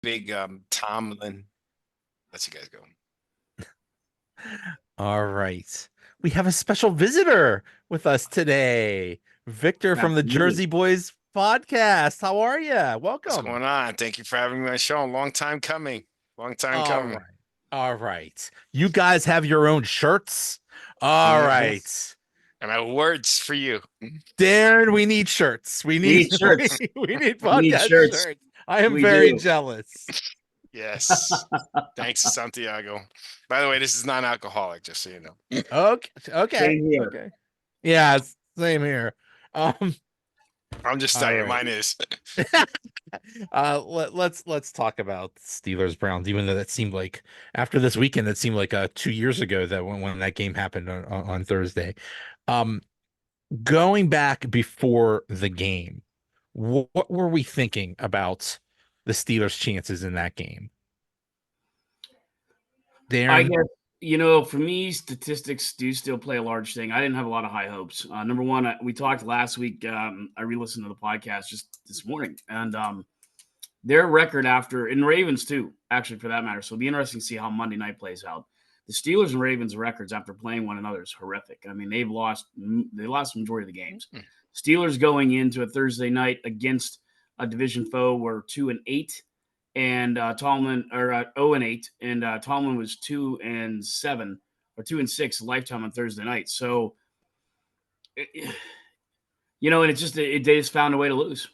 big Tomlin. Let you guys go. All right. We have a special visitor with us today. Victor from the Absolutely. Jersey Boys podcast. How are you? What's Welcome. going on? Thank you for having me on the show. Long time coming. Long time All coming. right. All right. You guys have your own shirts. All Mhm. right. And I have words for you. Darren, we need shirts. We We need need shirts. we need We need podcast shirts. shirts. I am We very do. jealous. Yes. Thanks to Santiago. By the way, this is non-alcoholic, just so you know. Okay. Okay. Same here. Okay. Yeah, same here. Um, I'm just all saying, right. mine is. Let's talk about Steelers Browns, even though that seemed like after this weekend, that seemed like 2 years ago that when that game happened on Thursday. Um, Going back before the game, what were we thinking about the Steelers' chances in that game? I Darren? guess, for me, statistics do still play a large thing. I didn't have a lot of high hopes. Number one, we talked last week. I re-listened to the podcast just this morning, and their record and Ravens too, actually, for that matter. So it'll be interesting to see how Monday night plays out. The Steelers and Ravens records after playing one another is horrific. I mean, they lost the majority of the games. Steelers going into a Thursday night against a division foe were 2-8, and Tomlin or 0-8, and Tomlin was 2-7 or 2-6 lifetime on Thursday night. So, and they just found a way to lose,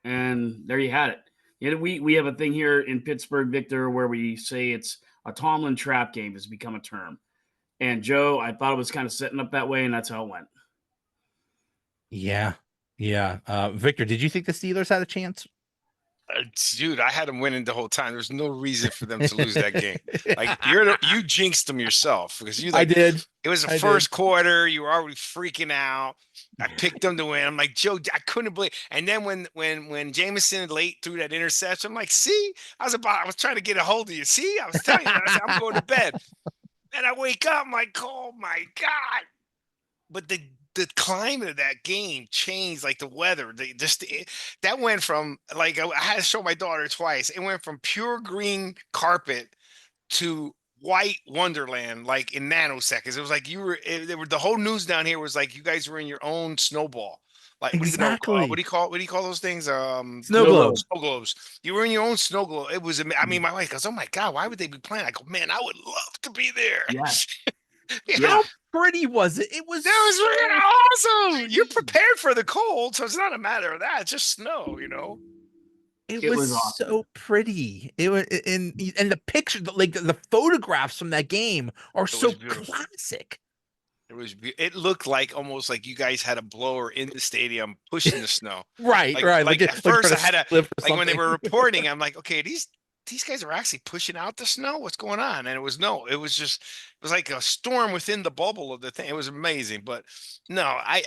and there you had it. We have a thing here in Pittsburgh, Victor, where we say it's a Tomlin trap game has become a term. And Joe, I thought it was kind of setting up that way, and that's how it went. Yeah, yeah. Victor, did you think the Steelers had a chance? Dude, I had them winning the whole time. There's no reason for them to lose that game. Like you jinxed them yourself because you I like did. it was the I did. first quarter. You were already freaking out. I picked them to win. I'm like, Joe, I couldn't believe. And then when Jameson late threw that interception, I'm like, see, I was trying to get a hold of you. See, I was telling you, I said, I'm going to bed. And I wake up, I'm like, oh my God. But the climate of that game changed, like the weather. That went from like I had to show my daughter twice. It went from pure green carpet to white wonderland, like in nanoseconds. It was like the whole news down here was like you guys were in your own snowball. Like what do you know? Exactly. What do you call those things? Snow Snow globe. globe. Snow globes. You were in your own snow globe. It was. I mean, my wife goes, "Oh my God, why would they be playing?" I go, "Man, I would love to be there." Yeah, Yeah. yeah. How pretty was it? It was That was so really awesome. You're pretty. prepared for the cold, so it's not a matter of that. It's just snow. It It was was awesome. so pretty. It was and the picture, like the photographs from that game are It so was beautiful. classic. It looked like almost like you guys had a blower in the stadium pushing the snow. Right, Like right. like at Like first trying I to had a slip or like when they something. were reporting, I'm like, okay, these guys are actually pushing out the snow. What's going on? And it was no, it was like a storm within the bubble of the thing. It was amazing. But no, I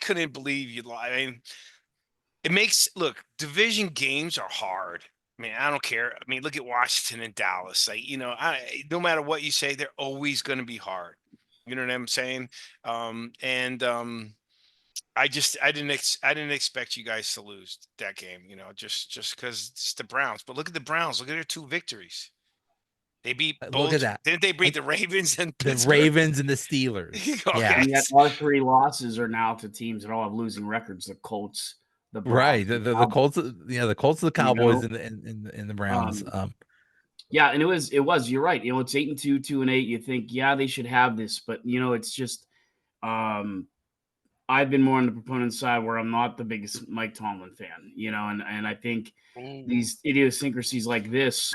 couldn't believe you. I mean, look, division games are hard. I mean, I don't care. I mean, look at Washington and Dallas. Like, no matter what you say, they're always going to be hard. You know what I'm saying? And I didn't expect you guys to lose that game. Just because it's the Browns. But look at the Browns. Look at their two victories. They beat Look at both. that. Didn't they beat Like the Ravens and the Pittsburgh? Ravens and the Steelers. Okay. Yeah. And yet our three losses are now to teams that all have losing records: the Colts, the Browns, Right. the The Cowboys. Colts, the Colts, the You Cowboys, know, and the Browns. um, yeah, and it was. You're right. It's 8-2, 2-8. You think, yeah, they should have this, but it's just. Um, I've been more on the proponent side where I'm not the biggest Mike Tomlin fan, and I think Ooh. these idiosyncrasies like this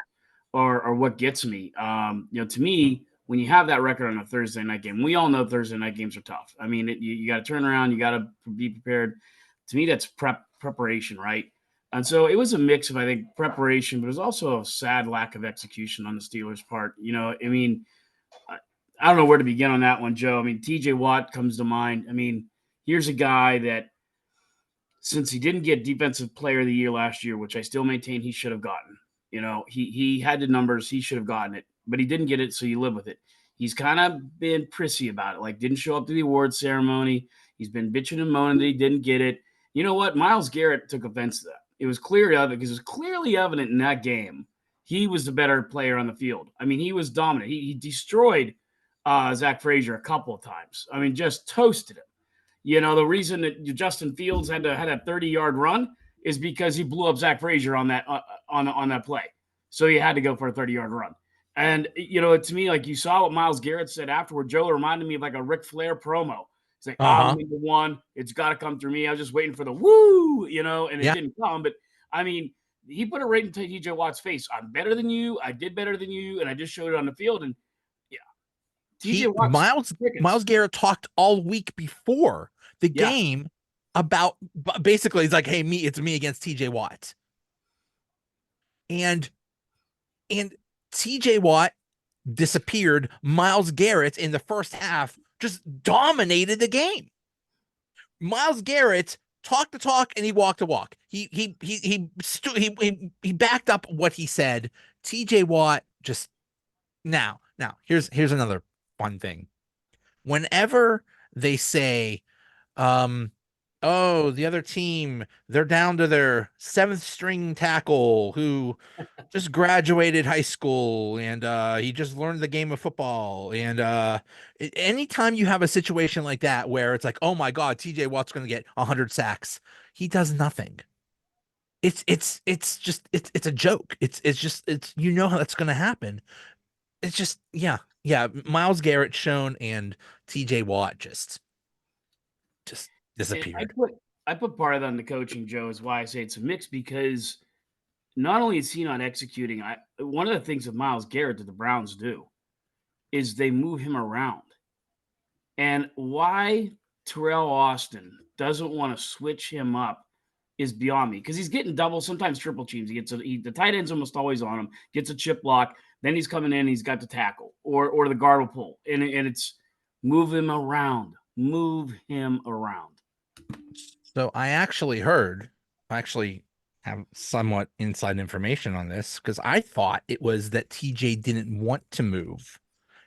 are what gets me. To me, when you have that record on a Thursday night game, we all know Thursday night games are tough. I mean, you got to turn around, you got to be prepared. To me, that's preparation, right? And so it was a mix of, I think, preparation, but it was also a sad lack of execution on the Steelers' part. I mean, I don't know where to begin on that one, Joe. I mean, TJ Watt comes to mind. I mean, here's a guy that, since he didn't get Defensive Player of the Year last year, which I still maintain he should have gotten, he had the numbers, he should have gotten it, but he didn't get it, so you live with it. He's kind of been prissy about it, like didn't show up to the awards ceremony. He's been bitching and moaning that he didn't get it. You know what? Myles Garrett took offense to that. It was clearly evident in that game he was the better player on the field. I mean, he was dominant. He destroyed Zach Frazier a couple of times. I mean, just toasted him. You know, the reason that Justin Fields had a 30-yard run is because he blew up Zach Frazier on that play. So he had to go for a 30-yard run. And you know, to me, like you saw what Myles Garrett said afterward, Joe, it reminded me of like a Ric Flair promo. It's like, I'm Uh-huh. number one. It's got to come through me. I was just waiting for the woo, you know, and it Yeah. didn't come. But I mean, he put it right into TJ Watt's face. I'm better than you. I did better than you, and I just showed it on the field. And yeah, TJ He Watt's Miles crickets. Miles Garrett talked all week before the Yeah, game about basically he's like, hey, it's me against TJ Watt. And and TJ Watt disappeared. Miles Garrett in the first half just dominated the game. Miles Garrett talked the talk and he walked the walk. He backed up what he said. TJ Watt just now here's another fun thing. Whenever they say, oh, the other team, they're down to their seventh string tackle who just graduated high school and he just learned the game of football. And anytime you have a situation like that where it's like, oh my God, TJ Watt's going to get 100 sacks, he does nothing. It's a joke. It's you know how that's going to happen. It's just yeah. Miles Garrett shown and TJ Watt just and disappeared. I put part of that on the coaching, Joe, is why I say it's a mix because not only is he not executing, one of the things with Myles Garrett that the Browns do is they move him around. And why Terrell Austin doesn't want to switch him up is beyond me because he's getting double, sometimes triple teams. The tight end's almost always on him, gets a chip block, then he's coming in, he's got the tackle or the guard will pull. And it's move him around, move him around. So I actually have somewhat inside information on this because I thought it was that TJ didn't want to move.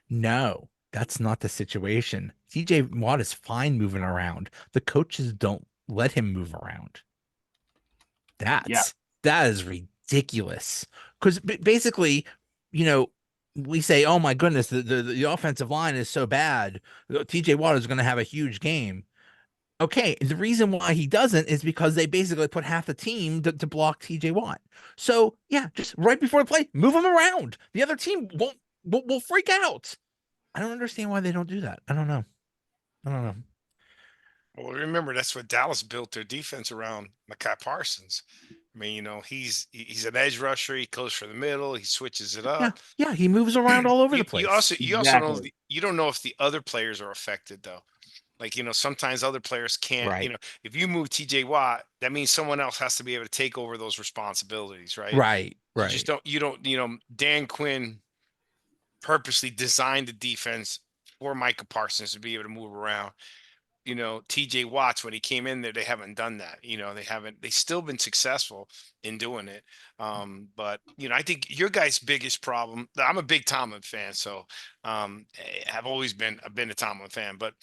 No, that's not the situation. TJ Watt is fine moving around. The coaches don't let him move around. Yeah. That is ridiculous. Because basically, you know, we say, "Oh my goodness, the offensive line is so bad. TJ Watt is going to have a huge game." Okay, the reason why he doesn't is because they basically put half the team to block TJ Watt. So yeah, just right before the play, move him around. The other team will freak out. I don't understand why they don't do that. I don't know. I don't know. Well, remember that's what Dallas built their defense around, Micah Parsons. I mean, he's an edge rusher. He goes for the middle. He switches it Yeah, up. yeah, he moves around all over the place. You also know Exactly. you don't know if the other players are affected though. Like, sometimes other players can't. Right, If you move T.J. Watt, that means someone else has to be able to take over those responsibilities, right? right, You just right. don't. You don't. Dan Quinn purposely designed the defense for Micah Parsons to be able to move around. TJ Watts, when he came in there, they haven't done that. They still been successful in doing it. But I think your guys' biggest problem, I'm a big Tomlin fan, so I've been a Tomlin fan, but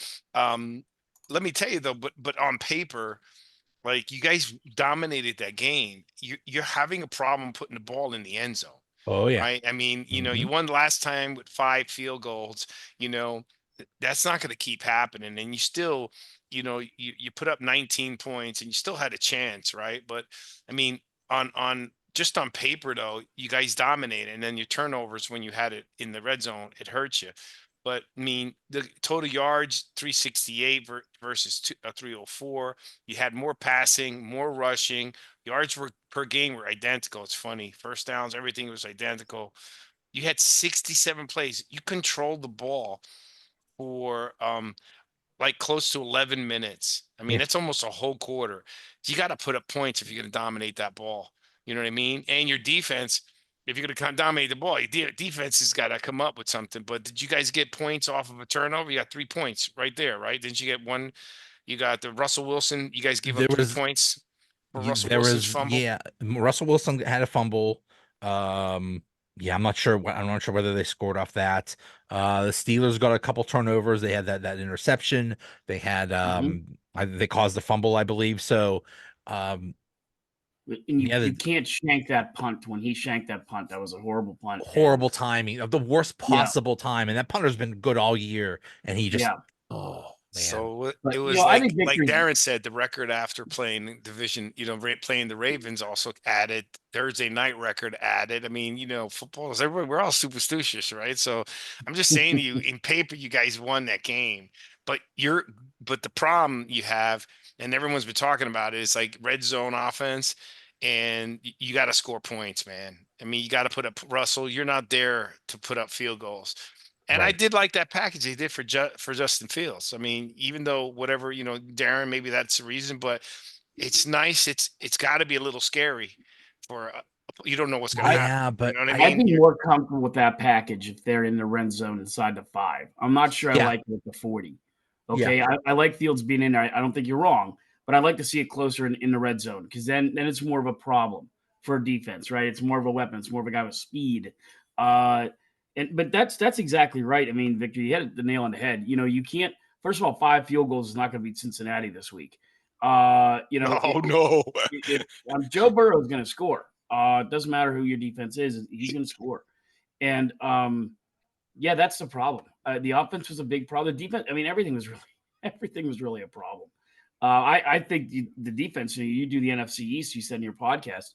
let me tell you though, but on paper, like you guys dominated that game. You're having a problem putting the ball in the end zone. Oh yeah. Right. I mean, Hmm. you won last time with 5 field goals, you know, that's not going to keep happening. And you still, you put up 19 points and you still had a chance. Right. But I mean, just on paper, though, you guys dominate. And then your turnovers, when you had it in the red zone, it hurts you. But I mean, the total yards 368 versus 304. You had more passing, more rushing. Yards per game were identical. It's funny. First downs, everything was identical. You had 67 plays. You controlled the ball for like close to 11 minutes. I mean, Yeah. that's almost a whole quarter. You got to put up points if you're going to dominate that ball. You know what I mean? And your defense, if you're going to dominate the ball, your defense has got to come up with something. But did you guys get points off of a turnover? You got 3 points right there, right? Didn't you get one? You got the Russell Wilson. You guys give There up three was points for Russell there Wilson's was fumble. yeah, Russell Wilson had a fumble. Yeah, I'm not sure whether they scored off that. The Steelers got a couple turnovers. They had that interception. They had Mhm. they caused the fumble, I believe. So, um And Yeah, you the can't shank that punt. When he shanked that punt, that was a horrible punt. And horrible timing of the worst yeah, possible time. And that punter's been good all year. And he just, yeah. oh man. So But it you know, was I think like Victor's Darren said, the record after playing division, playing the Ravens also added Thursday night record added. I mean, football is everybody, we're all superstitious, right? So I'm just saying to you, in paper, you guys won that game, but but the problem you have, and everyone's been talking about it, is like red zone offense, and you got to score points, man. I mean, you got to put up Russell. You're not there to put up field goals. And I Right. did like that package they did for Justin Fields. I mean, even though whatever, Darren, maybe that's the reason, but it's nice. It's got to be a little scary for you don't know what's going to I happen. Yeah, You but know what I I, I'd mean? be more comfortable with that package if they're in the red zone inside the 5. I'm not sure I yeah, like it at the 40. yeah, Okay, I like Fields being in there. I don't think you're wrong, but I'd like to see it closer in the red zone because then it's more of a problem for defense, right? It's more of a weapon. It's more of a guy with speed. But that's exactly right. I mean, Victor, you hit the nail on the head. You know, you can't. First of all, 5 field goals is not going to beat Cincinnati this week. You know, Oh no. if Joe Burrow is going to score, it doesn't matter who your defense is, he's going to score. And yeah, that's the problem. The offense was a big problem. The defense, I mean, everything was really a problem. I think the defense. You do the NFC East. You said in your podcast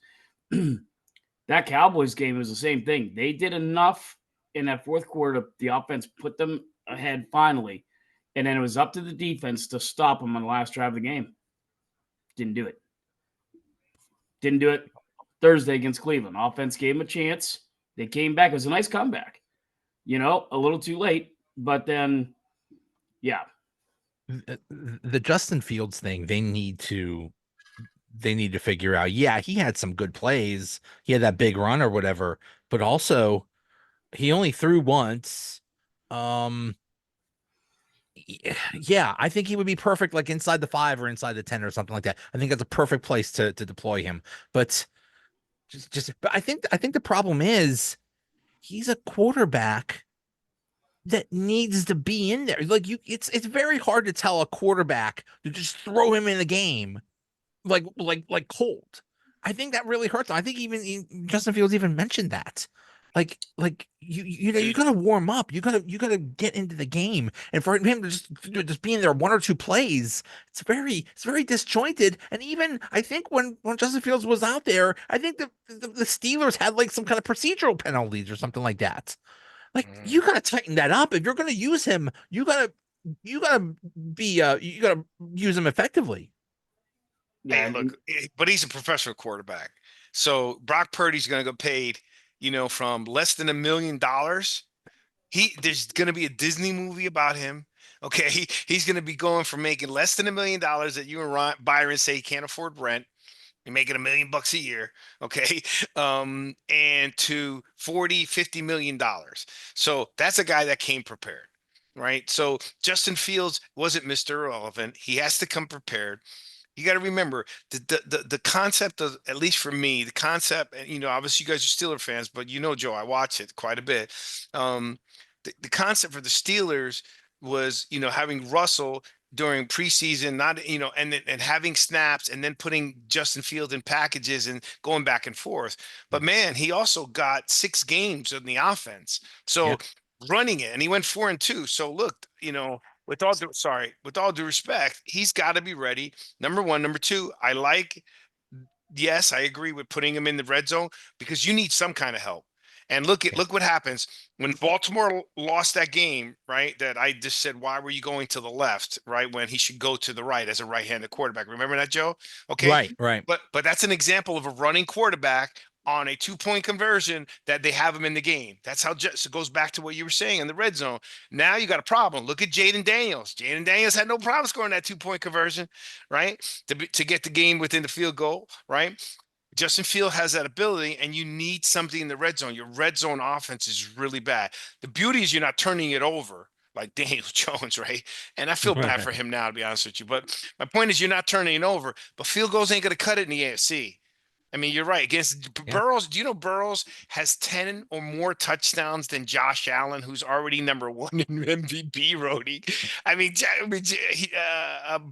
that Cowboys game was the same thing. They did enough in that fourth quarter. The offense put them ahead finally, and then it was up to the defense to stop them on the last drive of the game. Didn't do it. Didn't do it Thursday against Cleveland. Offense gave them a chance. They came back. It was a nice comeback. You know, a little too late, but then, yeah, the Justin Fields thing, they need to figure out. Yeah, he had some good plays. He had that big run or whatever, but also he only threw once. Um, yeah, I think he would be perfect like inside the 5 or inside the 10 or something like that. I think that's a perfect place to deploy him. But but I think the problem is he's a quarterback that needs to be in there. Like it's very hard to tell a quarterback to just throw him in the game like cold. I think that really hurts. I think even Justin Fields even mentioned that. Like you gotta warm up. You gotta get into the game. And for him to just be in there 1 or 2 plays, it's very disjointed. And even I think when Justin Fields was out there, I think the Steelers had like some kind of procedural penalties or something like that. Like you Mm. gotta tighten that up. If you're gonna use him, you gotta use him effectively. Hey, yeah, look, but he's a professional quarterback. So Brock Purdy's going to go paid, from less than $1 million. There's going to be a Disney movie about him. Okay, he's going to be going from making less than $1 million that you and Byron say he can't afford rent. You're making $1 million a year, okay, and to 40, $50 million. So that's a guy that came prepared, right? So Justin Fields wasn't Mr. Irrelevant. He has to come prepared. You got to remember the concept of, at least for me, the concept, and obviously you guys are Steeler fans, but Joe, I watch it quite a bit. um the concept for the Steelers was, having Russell during preseason, not, and having snaps, and then putting Justin Fields in packages and going back and forth. But man, he also got 6 games in the offense, Yeah. so running it, and he went 4-2. So look, with all due respect, he's got to be ready. Number one. Number two, yes, I agree with putting him in the red zone because you need some kind of help. And Yeah. look what happens when Baltimore lost that game, right? That I just said, why were you going to the left, right? When he should go to the right as a right-handed quarterback. Remember that, Joe? Okay. Right, right. But that's an example of a running quarterback on a 2-point conversion that they have him in the game. That's how just it goes back to what you were saying in the red zone. Now you got a problem. Look at Jaden Daniels. Jaden Daniels had no problem scoring that 2-point conversion, right? To get the game within the field goal, right? Justin Field has that ability, and you need something in the red zone. Your red zone offense is really bad. The beauty is you're not turning it over like Daniel Jones, right? And I feel bad for him now, to be honest with you. But my point is, you're not turning it over. But field goals ain't going to cut it in the AFC. I mean, you're right. Against Yeah. Burrows, do you know Burrows has 10 or more touchdowns than Josh Allen, who's already number one in MVP voting? I mean,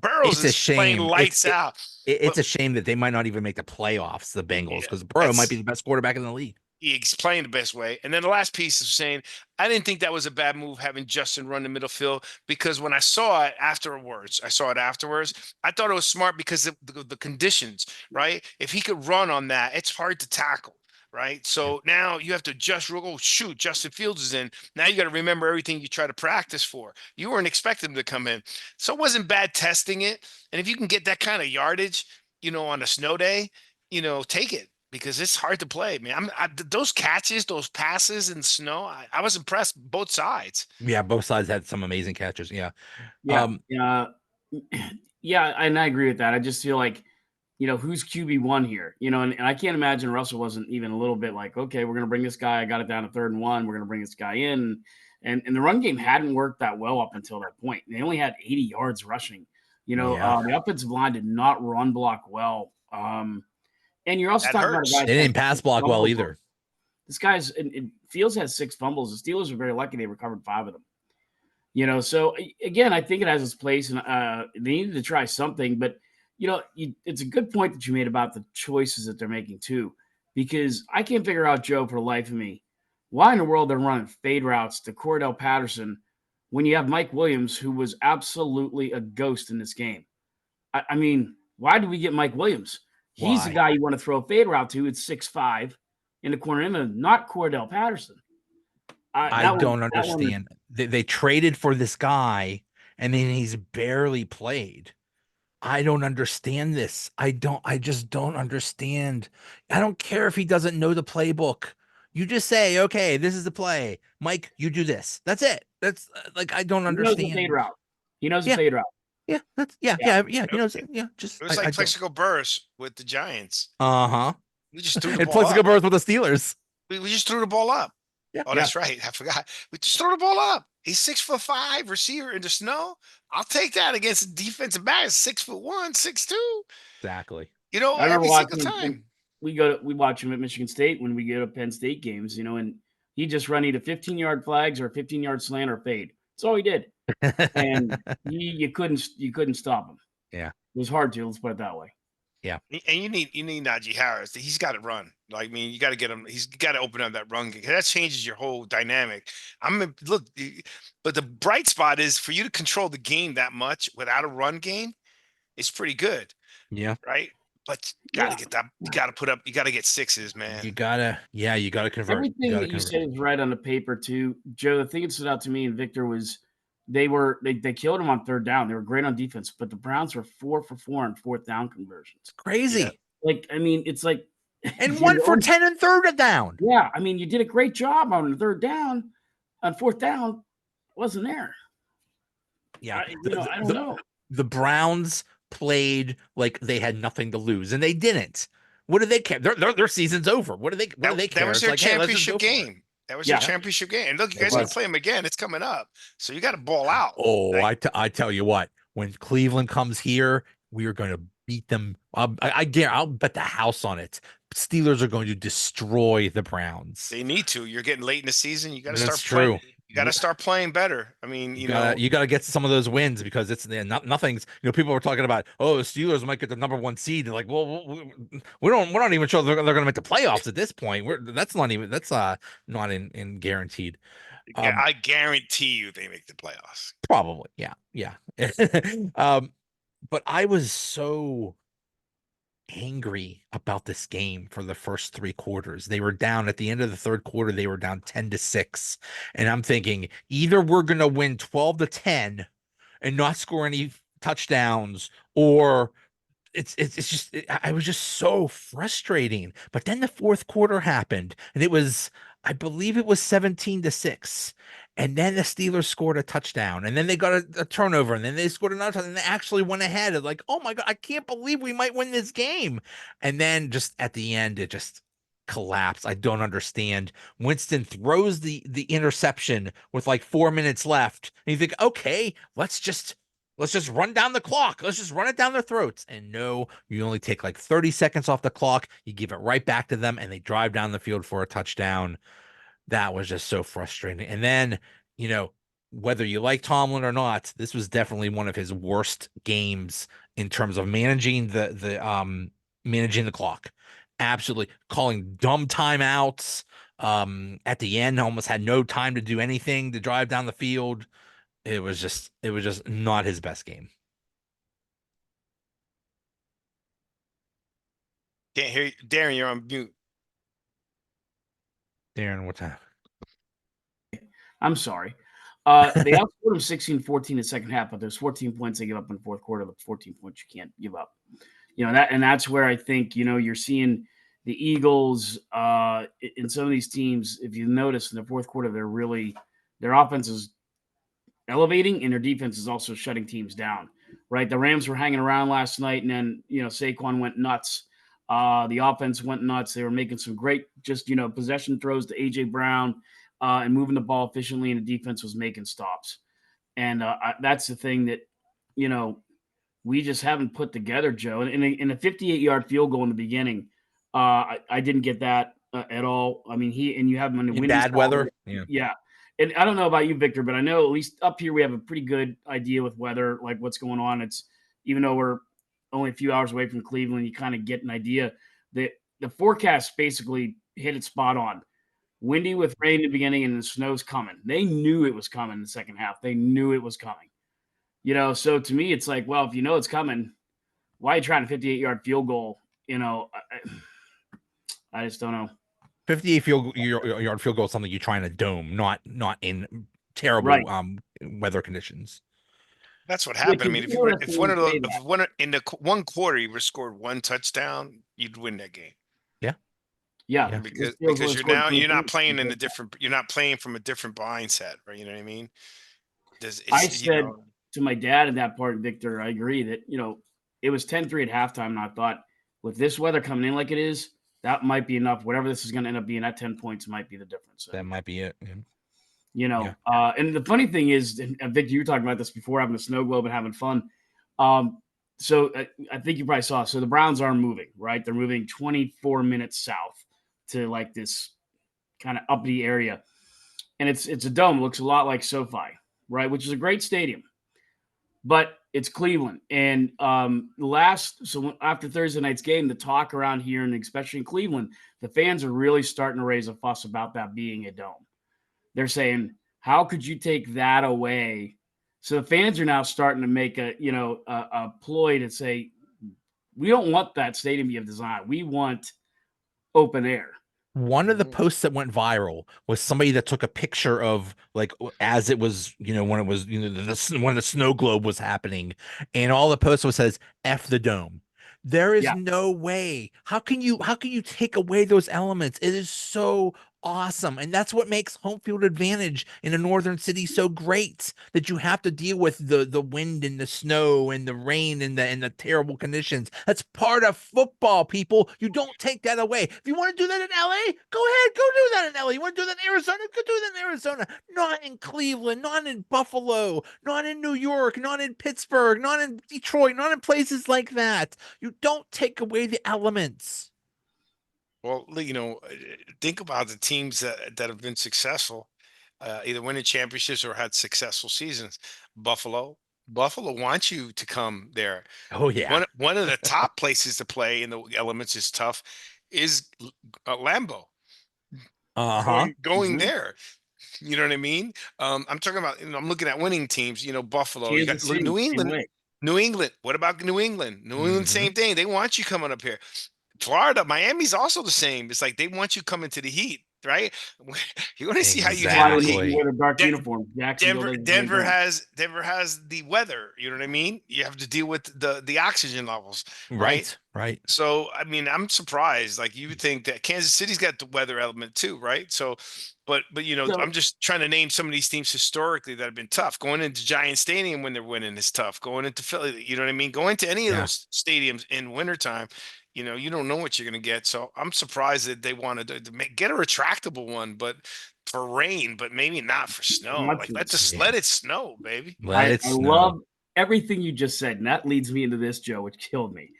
Burrows It's a is playing shame. lights out. It's But a shame that they might not even make the playoffs, the Bengals, yeah, because Burrow might be that's the best quarterback in the league. he's playing the best way. And then the last piece is saying, I didn't think that was a bad move having Justin run the middle field because when I saw it afterwards, I thought it was smart because of the conditions, right? If he could run on that, it's hard to tackle. Right. Yeah. So now you have to just, oh, shoot, Justin Fields is in. Now you got to remember everything you try to practice for. You weren't expecting him to come in. So it wasn't bad testing it. And if you can get that kind of yardage, on a snow day, take it because it's hard to play, man. Those catches, those passes in snow. I was impressed both sides. Yeah, both sides had some amazing catches. Yeah. Yeah, Um, yeah, yeah, and I agree with that. I just feel like, who's QB1 here? And I can't imagine Russell wasn't even a little bit like, okay, we're going to bring this guy. I got it down to 3rd and 1. We're going to bring this guy in. And the run game hadn't worked that well up until that point. They only had 80 yards rushing. yeah. The offensive line did not run block well. And you're also That talking about a hurts. guy They that didn't had pass 6 block well fumbles. either. This guy's Fields has 6 fumbles. The Steelers were very lucky they recovered 5 of them. So again, I think it has its place, and they needed to try something. But it's a good point that you made about the choices that they're making too, because I can't figure out, Joe, for the life of me, why in the world they're running fade routes to Cordell Patterson when you have Mike Williams, who was absolutely a ghost in this game. I mean, why did we get Mike Williams? He's the Why? guy you want to throw a fade route to. It's 6'5" in the corner, not Cordell Patterson. I That one, don't that one. understand. They traded for this guy, and then he's barely played. I don't understand this. I just don't understand. I don't care if he doesn't know the playbook. You just say, okay, this is the play. Mike, you do this. That's it. That's like, I don't He knows the fade understand. route. He knows the Yeah, fate route. yeah, Yeah. yeah. You It, know, it yeah, just was I like don't. Plexico Burris with the Giants. Uh-huh. We just threw the And ball Plexico up. Burris with the Steelers. We just threw the ball up. Yeah. Oh, Yeah. that's right. I forgot. We just throw the ball up. He's 6'5" receiver in the snow. I'll take that against a defensive back 6'1", 6'2". Exactly. I remember Every single watching him. time. We watch him at Michigan State when we go to Penn State games, and he just run either 15-yard flags or a 15-yard slant or fade. That's all he did. And you couldn't stop him. Yeah. It was hard to, let's put it that way. Yeah. And you need Najee Harris. He's got to run. Like, I mean, you got to get him. He's got to open up that run game. That changes your whole dynamic. Look, but the bright spot is for you to control the game that much without a run game. It's pretty good, Yeah. right? But you got Yeah. to get that. You got to put up. You got to get sixes, man. You gotta convert. Everything that you said is right on the paper too, Joe. The thing that stood out to me and Victor was they killed him on 3rd down. They were great on defense, but the Browns were 4 for 4 on 4th down conversions. Crazy. Yeah. Like, I mean, it's like And 1 for 10 and 3rd down. Yeah, I mean, you did a great job on the 3rd down. On 4th down, wasn't there. Yeah. I don't know. The Browns played like they had nothing to lose, and they didn't. What do they care? Their season's over. What do they care? That was It's their like, hey, let's just championship go for it. game. That was Yeah. their championship game. And look, you It guys are gonna was. play them again. It's coming up, so you got to ball out. Oh, Like, I tell you what, when Cleveland comes here, we are going to beat them. I guarantee, I'll bet the house on it. Steelers are going to destroy the Browns. they need to. You're getting late in the season. You got to That's start playing. true. You got to start playing better. I mean, You gotta get some of those wins because it's nothing's. People were talking about, oh, the Steelers might get the #1 seed. And like, well, we're not even sure they're gonna make the playoffs at this point. That's not in guaranteed. I guarantee you they make the playoffs. Probably, yeah. But I was so angry about this game for the first 3 quarters. They were down at the end of the 3rd quarter. They were down 10-6, and I'm thinking either we're gonna win 12-10 and not score any touchdowns, or I was just so frustrating. But then the 4th quarter happened, and I believe it was 17-6. And then the Steelers scored a touchdown, and then they got a turnover, and then they scored another touchdown, and they actually went ahead. It's like, oh my God, I can't believe we might win this game. And then just at the end, it just collapsed. I don't understand. Winston throws the interception with like 4 minutes left, and you think, okay, let's Let's just run down the clock. Let's just run it down their throats. And no, you only take like 30 seconds off the clock. You give it right back to them, and they drive down the field for a touchdown. That was just so frustrating. And then, you know, whether you like Tomlin or not, this was definitely one of his worst games in terms of managing the clock. Absolutely calling dumb timeouts. At the end, almost had no time to do anything to drive down the field. It was just not his best game. Can't hear you. Darren, you're on mute. Darren, what's happening? I'm sorry. They outscored them 16-14 in the second half, but there's 14 points they give up in the fourth quarter. The 14 points you can't give up. That's where I think, you're seeing the Eagles in some of these teams. If you notice in the fourth quarter, their offense is elevating and their defense is also shutting teams down, right? The Rams were hanging around last night, and then, Saquon went nuts. The offense went nuts. They were making some great possession throws to A.J. Brown and moving the ball efficiently, and the defense was making stops. And that's the thing that, we just haven't put together, Joe. And in a 58-yard field goal in the beginning, I didn't get that at all. I mean, you have him in the In windy bad side. weather? Yeah. And I don't know about you, Victor, but I know at least up here we have a pretty good idea with weather, like what's going on. It's even though we're only a few hours away from Cleveland, you kind of get an idea that the forecast basically hit it spot on. Windy with rain in the beginning, and the snow's coming. They knew it was coming in the second half. They knew it was coming. So to me, it's like, well, if you know it's coming, why are you trying a 58-yard field goal? I just don't know. 58-yard field goal is something you try in a dome, not in terrible Right. weather conditions. That's what Yeah, happened. I 'cause mean, you know that's if when one you of those, say if that. one in the one quarter you scored one touchdown, you'd win that game. Yeah. Yeah. Yeah. This feels Because like scored you're 23. not playing you're not playing from a different mindset, right? You know what I mean? I It's said to my dad at that part, Victor, I agree that, it was 10-3 at halftime, and I thought with this weather coming in like it is, that might be enough. Whatever this is going to end up being, that 10 points might be the difference. That might be it. Yeah. And the funny thing is, and Victor, you were talking about this before, having a snow globe and having fun. So I think you probably saw. So the Browns are moving, right? They're moving 24 minutes south to like this kind of uppity area, and it's a dome. It looks a lot like SoFi, right? Which is a great stadium, but it's Cleveland. And so after Thursday night's game, the talk around here, and especially in Cleveland, the fans are really starting to raise a fuss about that being a dome. They're saying, how could you take that away? So the fans are now starting to make a ploy to say, we don't want that stadium to be designed. We want open air. One of the posts that went viral was somebody that took a picture of like as it was, when it was, when the snow globe was happening, and all the post was says "F the dome." There is Yeah. no way. How can you take away those elements? It is so awesome, and that's what makes home field advantage in a northern city so great. That you have to deal with the wind and the snow and the rain and the terrible conditions. That's part of football, people. You don't take that away. If you want to do that in LA, go ahead, go do that in LA. You want to do that in Arizona, go do that in Arizona. Not in Cleveland, not in Buffalo, not in New York, not in Pittsburgh, not in Detroit, not in places like that. You don't take away the elements. Well, think about the teams that have been successful, either winning championships or had successful seasons. Buffalo, Buffalo wants you to come there. Oh yeah. One of the top places to play in the elements is tough, is Lambeau. Uh-huh. Going Mhm. there. You know what I mean? I'm talking about. I'm looking at winning teams. Buffalo. You got Kansas City, New same England. way. New England. What about New England? New England, Hmm. same thing. They want you coming up here. Florida, Miami's also the same. It's like they want you coming to the heat, right? You want to see how you That's why handle they the make heat. you Exactly. wear the dark De- uniform. Jacksonville doesn't they don't. Denver has the weather. You know what I mean? You have to deal with the oxygen levels, right? Right, right. So, I mean, I'm surprised. Like you would think that Kansas City's got the weather element too, right? So, but So I'm just trying to name some of these teams historically that have been tough. Going into Giant Stadium when they're winning is tough. Going into Philly, you know what I mean? Going to any of Yeah. those stadiums in wintertime, you don't know what you're going to get. So I'm surprised that they wanted get a retractable one, but for rain, but maybe not for snow. much Like of let this. this Yeah. let it snow, baby. Let I it I snow. love everything you just said, and that leads me into this, Joe, which killed me.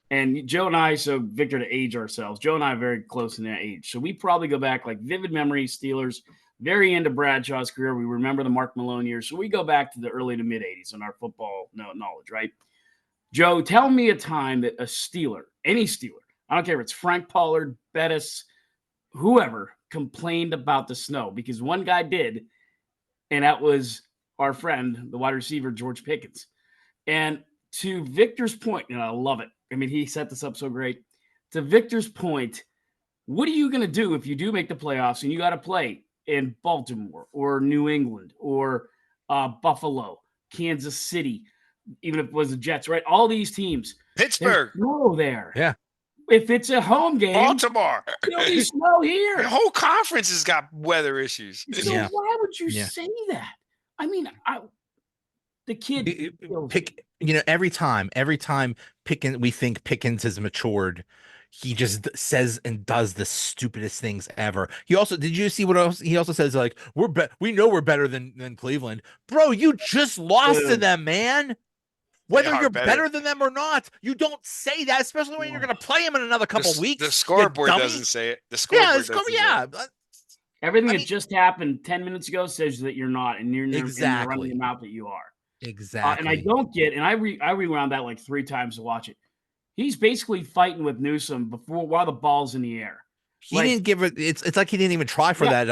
And Joe and I, so Victor, to age ourselves, Joe and I are very close in that age. So we probably go back like vivid memories, Steelers, very into Bradshaw's career. We remember the Mark Malone years. So we go back to the early to mid 80s in our football knowledge, right? Joe, tell me a time that a Steeler, any Steeler, I don't care if it's Frank Pollard, Bettis, whoever, complained about the snow, because one guy did, and that was our friend, the wide receiver, George Pickens. And to Victor's point, and I love it. I mean, he set this up so great. To Victor's point, what are you going to do if you do make the playoffs and you got to play in Baltimore or New England or Buffalo, Kansas City, even if it was the Jets, right? All these teams. Pittsburgh. There's snow there. Yeah. If it's a home game, Baltimore. there'll be snow here. The whole conference has got weather issues. So Yeah. why would you Yeah. say that? I mean, the kid every time Pickens, we think Pickens has matured, he just says and does the stupidest things ever. Did you see what else he also says? Like, we know we're better than Cleveland. Bro, you just lost to them, man. Whether you're better than them or not, you don't say that, especially when you're going to play them in another couple weeks. The scoreboard doesn't say it. The scoreboard doesn't say it. Everything that just happened 10 minutes ago says that you're not, and you're running your mouth that you are. Exactly. And I don't get, and I rewound that like 3 times to watch it. He's basically fighting with Newsom while the ball's in the air. He didn't give it. It's like he didn't even try for that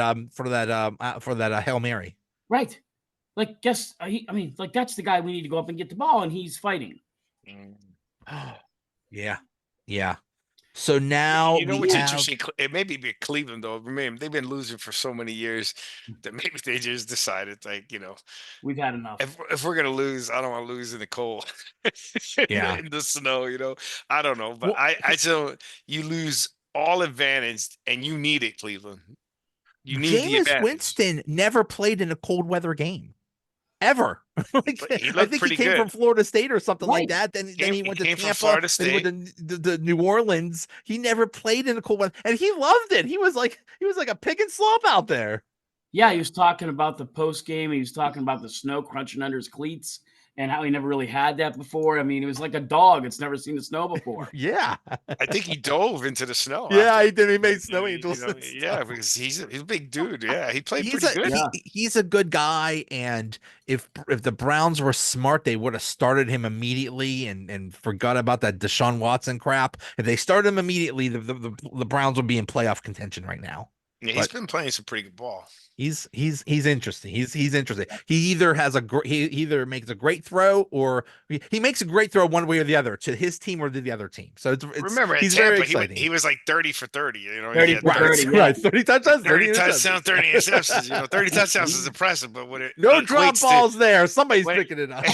Hail Mary. Right. Like, that's the guy we need to go up and get the ball, and he's fighting. Yeah. Yeah. So now what's interesting? It may be Cleveland, though. Remember, they've been losing for so many years that maybe they just decided, we've had enough. If we're gonna lose, I don't want to lose in the cold, in the snow. I don't know, but I still, you lose all advantage, and you need it, Cleveland. You need the advantage. Jameis Winston never played in a cold weather game. Ever. I think he came from Florida State or something like that. Then he went to Tampa, Florida State. Then he went to New Orleans. He never played in the cold weather, and he loved it. He was like a pick and slop out there. Yeah, he was talking about the post game. He was talking about the snow crunching under his cleats and how he never really had that before. I mean, it was like a dog that's never seen the snow before. Yeah. I think he dove into the snow. Yeah, he did. He made snow angels. Because he's a big dude. Yeah, he played pretty good. He's a good guy, and if the Browns were smart, they would have started him immediately and forgot about that Deshaun Watson crap. If they started him immediately, the Browns would be in playoff contention right now. Yeah, he's been playing some pretty good ball. He's interesting. He's interesting. He either makes a great throw or he makes a great throw one way or the other to his team or to the other team. So remember, he's Tampa, very exciting. he was like 30 for 30. 30 for 30, right? 30 touchdowns, 30 touchdowns, 30 interceptions. 30 touchdowns is impressive, but when no drop balls there, somebody's picking it up.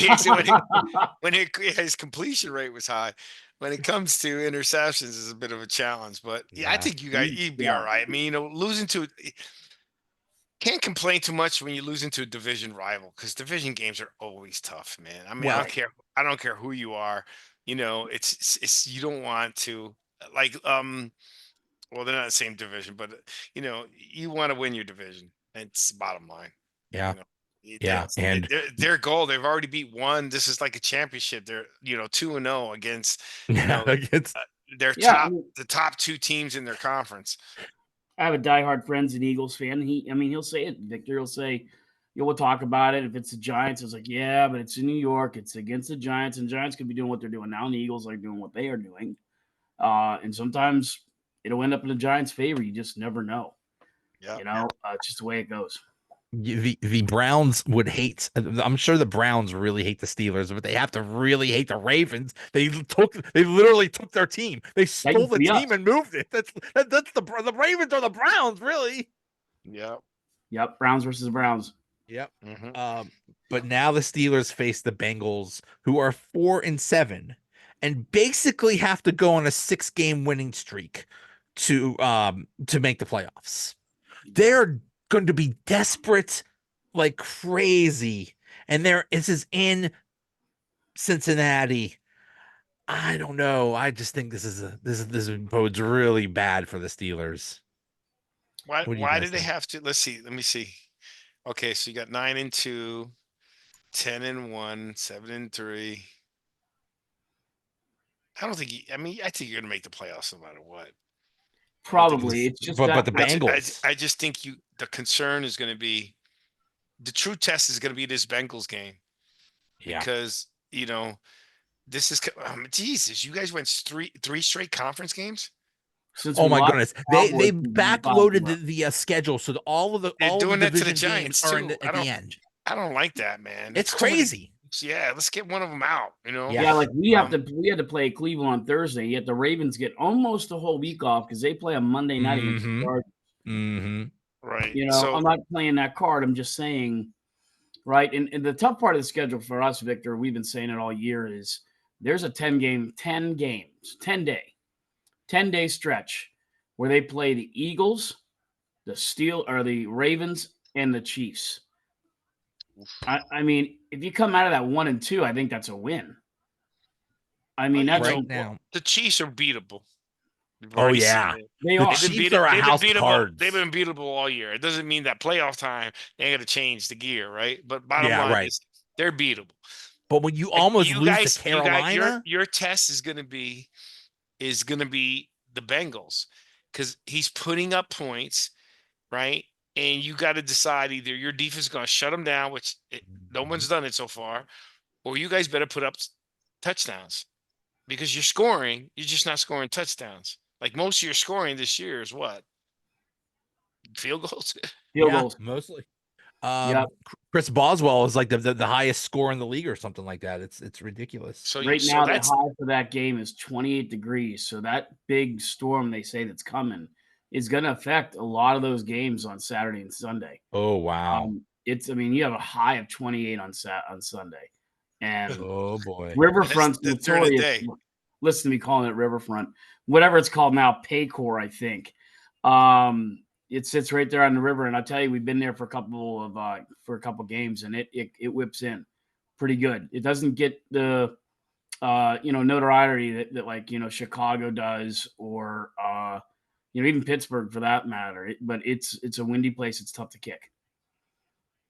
when his completion rate was high. When it comes to interceptions, is a bit of a challenge, but I think you'd be all right. I mean, losing to can't complain too much when you lose into a division rival, because division games are always tough, man. I mean, I don't care who you are. It's you don't want to well, they're not the same division, but you want to win your division. It's the bottom line. Yeah. And their goal, they've already beat one. This is like a championship. They're 2-0 against the top 2 teams in their conference. I have a diehard friend's an Eagles fan. He'll say it. Victor will say, we'll talk about it. If it's the Giants, it's like, yeah, but it's in New York. It's against the Giants, and Giants could be doing what they're doing now, and the Eagles are doing what they are doing. And sometimes it'll end up in the Giants' favor. You just never know. Yeah. It's just the way it goes. The Browns would hate. I'm sure the Browns really hate the Steelers, but they have to really hate the Ravens. They literally took their team. They stole the team and moved it. That's the Ravens are the Browns, really. Yep. Browns versus Browns. Yep. Mm-hmm. But now the Steelers face the Bengals, who are 4-7, and basically have to go on a 6-game winning streak to make the playoffs. They're going to be desperate like crazy, and this is in Cincinnati. I don't know. I just think this bodes really bad for the Steelers. Why did they have to? Let me see. Okay, so you got 9-2. 10-1, 7-3. I don't think. I mean, I think you're gonna make the playoffs no matter what. I don't think Probably. it's. It's just But that the I just, Bengals. I just think you. The concern is going to be the true test is going to be this Bengals game Yeah. because this is Jesus. You guys went three straight conference games. since Oh we my lost goodness. the They Cowboys, we've won 5 in a backloaded row. the schedule so that They're all of the doing that to the division games Giants are in too. at the end. I don't like that, man. It's That's too many. crazy. Yeah, let's get one of them out. Yeah. Yeah, like we Um, had to play Cleveland on Thursday, yet the Ravens get almost a whole week off because they play on Monday night against the Mm-hmm. Chargers. Mm-hmm. right. I'm So not playing that card. I'm just saying, right? And the tough part of the schedule for us, Victor, we've been saying it all year, is there's a 10 games, 10-day stretch where they play the Eagles, the Ravens, and the Chiefs. I mean, if you come out of that 1-2, I think that's a win. I mean, that's Right a now. the Chiefs are beatable. We've Oh already seen yeah. it. they The are. They've been Chiefs beat. are a They've been house of beatable. They've cards. been beatable all year. It doesn't mean that playoff time they ain't gonna change the gear, right? But bottom Yeah, line right. is they're beatable. But when you Like almost lose to you got Carolina, your test is gonna be the Bengals because he's putting up points, right? And you got to decide either your defense is gonna shut them down, which no one's done it so far, or you guys better put up touchdowns because you're scoring. You're just not scoring touchdowns. Like most of your scoring this year is what field goals. Field yeah, goals. mostly. Yep. Chris Boswell is like the highest score in the league or something like that. It's ridiculous. Right So now, the that's high for that game is 28 degrees. So that big storm they say that's coming is going to affect a lot of those games on Saturday and Sunday. Oh wow. I mean, you have a high of 28 on Sunday, and Oh boy. that's Riverfront's during the notorious. day. Listen to me calling it Riverfront, whatever it's called now, Paycor, I think. It sits right there on the river, and I tell you, we've been there for a couple games, and it whips in pretty good. It doesn't get the notoriety that like Chicago does, or even Pittsburgh for that matter. But it's a windy place. It's tough to kick.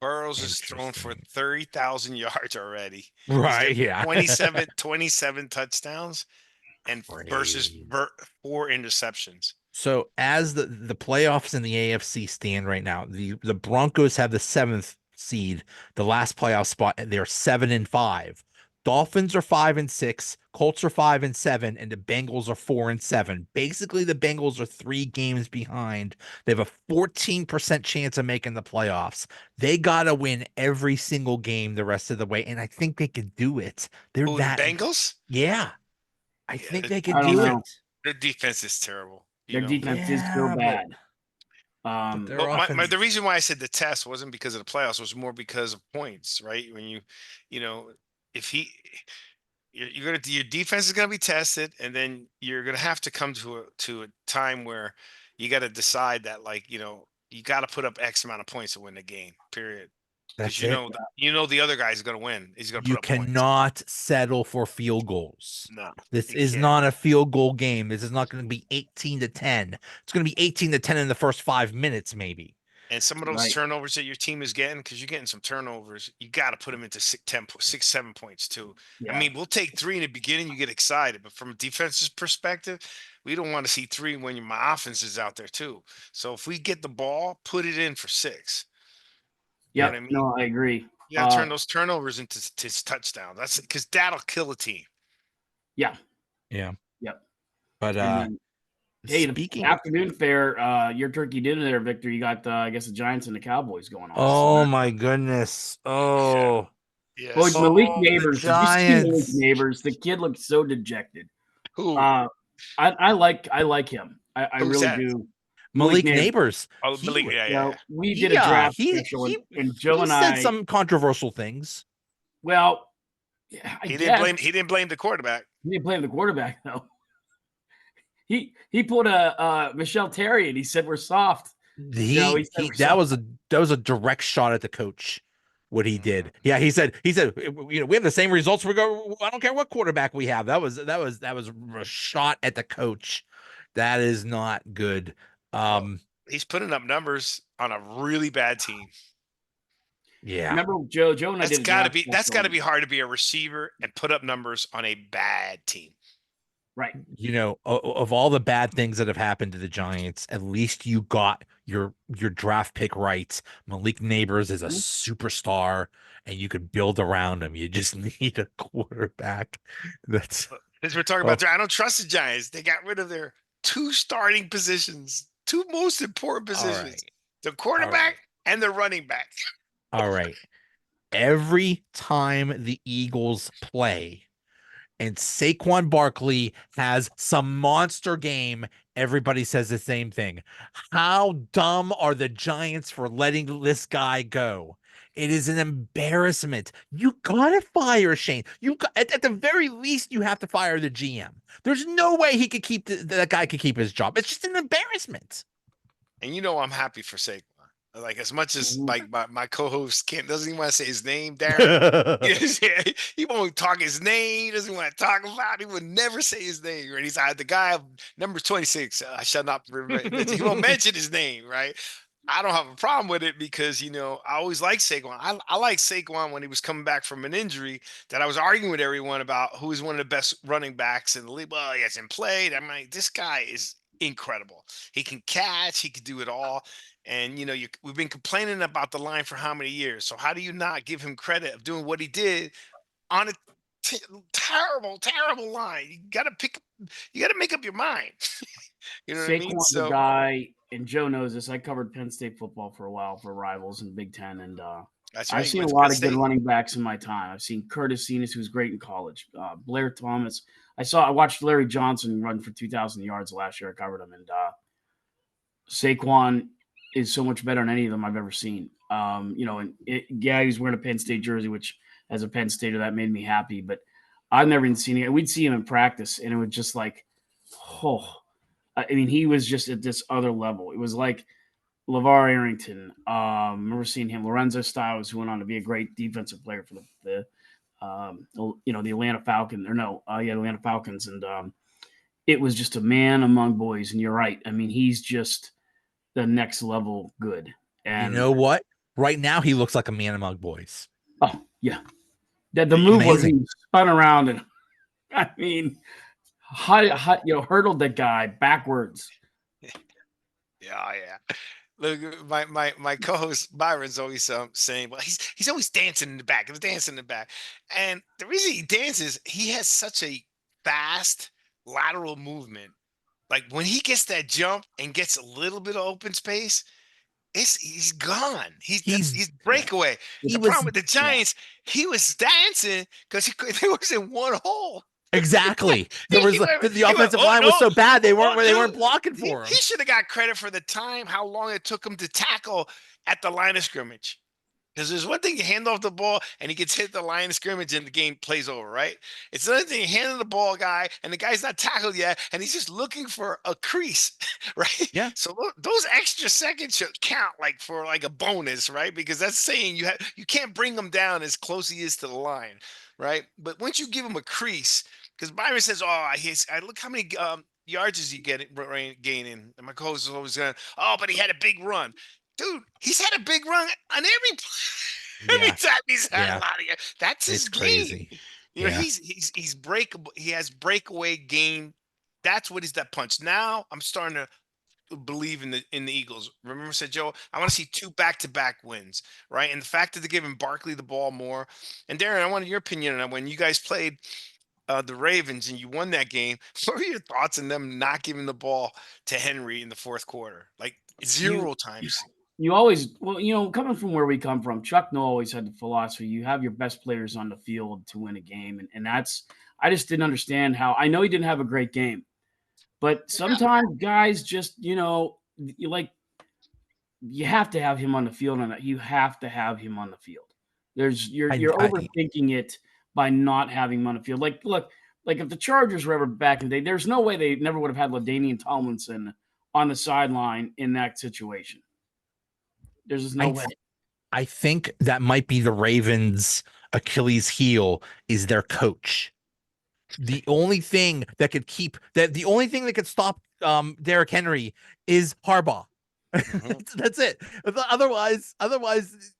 Burrows is thrown for Interesting. 30,000 yards already. He's got Right, yeah. 27 touchdowns and versus Crazy. 4 interceptions. So as the playoffs in the AFC stand right now, the Broncos have the seventh seed, the last playoff spot, and they're 7-5. Dolphins are 5-6, Colts are 5-7, and the Bengals are 4-7. Basically, the Bengals are 3 games behind. They have a 14% chance of making the playoffs. They gotta win every single game the rest of the way, and I think they could do it. They're Oh, the that, Bengals? yeah. I Yeah, think they could I don't do know. it. their defense is terrible. Their defense is so Yeah, bad. but their Well, offense. the reason why I said the test wasn't because of the playoffs, was more because of points, right? When you know, if he, you're gonna your defense is gonna be tested, and then you're gonna have to come to a time where you got to decide that, like, you got to put up X amount of points to win the game. Period. Because That's it. the other guy's gonna win. He's gonna put You up points. cannot settle for field goals. No, This you is can't. not a field goal game. This is not going to be 18-10. It's going to be 18-10 in the first 5 minutes, maybe. And some of those Right. turnovers that your team is getting, because you're getting some turnovers, you got to put them into 7 points too. I Yeah. mean, we'll take 3 in the beginning, you get excited, but from a defensive perspective, we don't want to see 3 when my offense is out there too. So if we get the ball, put it in for 6. You know what I Yep. mean? No, I agree. You got to turn those turnovers into touchdowns. That's because that'll kill a team. Yeah. Yeah. Yep. But And then, hey, the speaking, afternoon fare, your turkey dinner there, Victor. You got, I guess, the Giants and the Cowboys going on. So oh that, my goodness. Yeah. Oh, well, Yes. Malik oh, the Neighbors. Did you see Malik Giants. Neighbors? The kid looked so dejected. Who? Uh, I like him. I Who's really that? do. Malik Malik Neighbors. Neighbors. Oh, Malik. Yeah, yeah, yeah. We did a draft special, and Joe he and said I. some controversial things. Well, yeah, I He didn't guess blame. He didn't blame the quarterback. he didn't blame the quarterback though. He put a Michelle Terry, and he said we're soft. He said He we're soft. that was a direct shot at the coach. What he did. Yeah, he said we have the same results. We go. I don't care what quarterback we have. That was a shot at the coach. That is not good. Well, he's putting up numbers on a really bad team. Yeah. Remember Joe and I That's did a got to draft be that's got to on be hard to be a receiver and put up numbers on a bad team. right. Of all the bad things that have happened to the Giants, at least you got your draft pick right. Malik Neighbors is a Mhm. superstar, and you could build around him. You just need a quarterback. That's Since we're talking oh, about, I don't trust the Giants. They got rid of their two starting positions, two most important all positions, right, the all quarterback right, and the running back. all right. Every time the Eagles play, and Saquon Barkley has some monster game, everybody says the same thing. How dumb are the Giants for letting this guy go? It is an embarrassment. You gotta fire Shane. At the very least, you have to fire the GM. There's no way he could keep that guy could keep his job. It's just an embarrassment. And I'm happy for Saquon. Like as much as Mhm. like my co-host can't doesn't even want to say his name, Darren. He won't talk his name. He doesn't want to talk about. He would never say his name. Right? He's the guy number 26. I shall not. He won't mention his name. Right? I don't have a problem with it because I always liked Saquon. I liked Saquon when he was coming back from an injury that I was arguing with everyone about who is one of the best running backs in the league. Well, he hasn't played. I'm like, this guy is incredible. He can catch. He can do it all. And we've been complaining about the line for how many years? So how do you not give him credit of doing what he did on a terrible, terrible line? You got to make up your mind. You know what I mean? Saquon's a So guy, and Joe knows this. I covered Penn State football for a while for Rivals in Big Ten, and that's I've right. You seen a went to lot Penn of good State. running backs in my time. I've seen Curtis Enos, who's great in college. Blair Thomas. I watched Larry Johnson run for 2,000 yards last year. I covered him, and Saquon is so much better than any of them I've ever seen. Yeah, he was wearing a Penn State jersey, which as a Penn Stater, that made me happy. But I've never even seen it. We'd see him in practice, and it was just like, oh, I mean, he was just at this other level. It was like LeVar Arrington. Remember seeing him. Lorenzo Styles, who went on to be a great defensive player for the Atlanta Falcons. Atlanta Falcons, and it was just a man among boys. And you're right. I mean, he's just the next level good. You And know what? Right now, he looks like a man among boys. oh yeah, the move where he Amazing. spun around and I mean, hurdled the guy backwards. Yeah, yeah. Look, my co-host Byron's always saying, well, he's always dancing in the back. He's dancing in the back, and the reason he dances, he has such a fast lateral movement. Like when he gets that jump and gets a little bit of open space, he's gone. He's He's Yeah. breakaway. he The was problem with the Yeah. Giants, he was dancing because he was in one hole. exactly. There was the He went, offensive oh line was no, so bad oh they weren't dude. blocking He, for he him. should have got credit for the time, how long it took him to tackle at the line of scrimmage. Because there's one thing you hand off the ball and he gets hit the line of scrimmage and the game plays over, right? It's another thing you hand the ball guy and the guy's not tackled yet and he's just looking for a crease, right? Yeah. So those extra seconds should count like for like a bonus, right? Because that's saying you can't bring him down as close he is to the line, right? But once you give him a crease, because Byron says, "Oh, I look how many yards is he gaining?" And my coach is always going, "Oh, but he had a big run." Dude, he's had a big run on every Yeah. time he's had a Yeah. lot of that's his It's game. crazy. Yeah. He's breakable. He has breakaway game. That's what is that punch. Now I'm starting to believe in the Eagles. Remember, I said Joe, I want to see two back-to-back wins, right? And the fact that they're giving Barkley the ball more. And Darren, I wanted your opinion on that. When you guys played the Ravens and you won that game, what were your thoughts on them not giving the ball to Henry in the fourth quarter? Like You 0 times. you always coming from where we come from, Chuck Noll always had the philosophy you have your best players on the field to win a game. And that's I just didn't understand how I know he didn't have a great game, but sometimes guys just, you like you have to have him on the field and you have to have him on the field. You're I overthinking it by not having him on the field. Like look, like if the Chargers were ever back in the day, there's no way they never would have had LaDainian Tomlinson on the sideline in that situation. There's just no I way. I think that might be the Ravens' Achilles heel is their coach. The only thing that could stop Derrick Henry is Harbaugh. Mhm. That's it. Otherwise,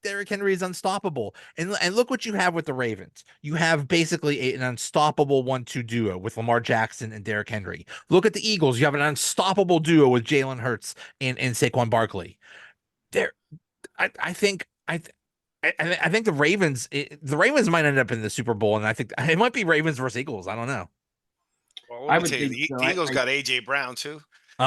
Derrick Henry is unstoppable. And look what you have with the Ravens. You have basically an unstoppable 1-2 duo with Lamar Jackson and Derrick Henry. Look at the Eagles. You have an unstoppable duo with Jalen Hurts and Saquon Barkley. There, I think I think the Ravens might end up in the Super Bowl, and I think it might be Ravens versus Eagles. I don't know. Well, let I me would tell you, think the so. Eagles got AJ Brown too. They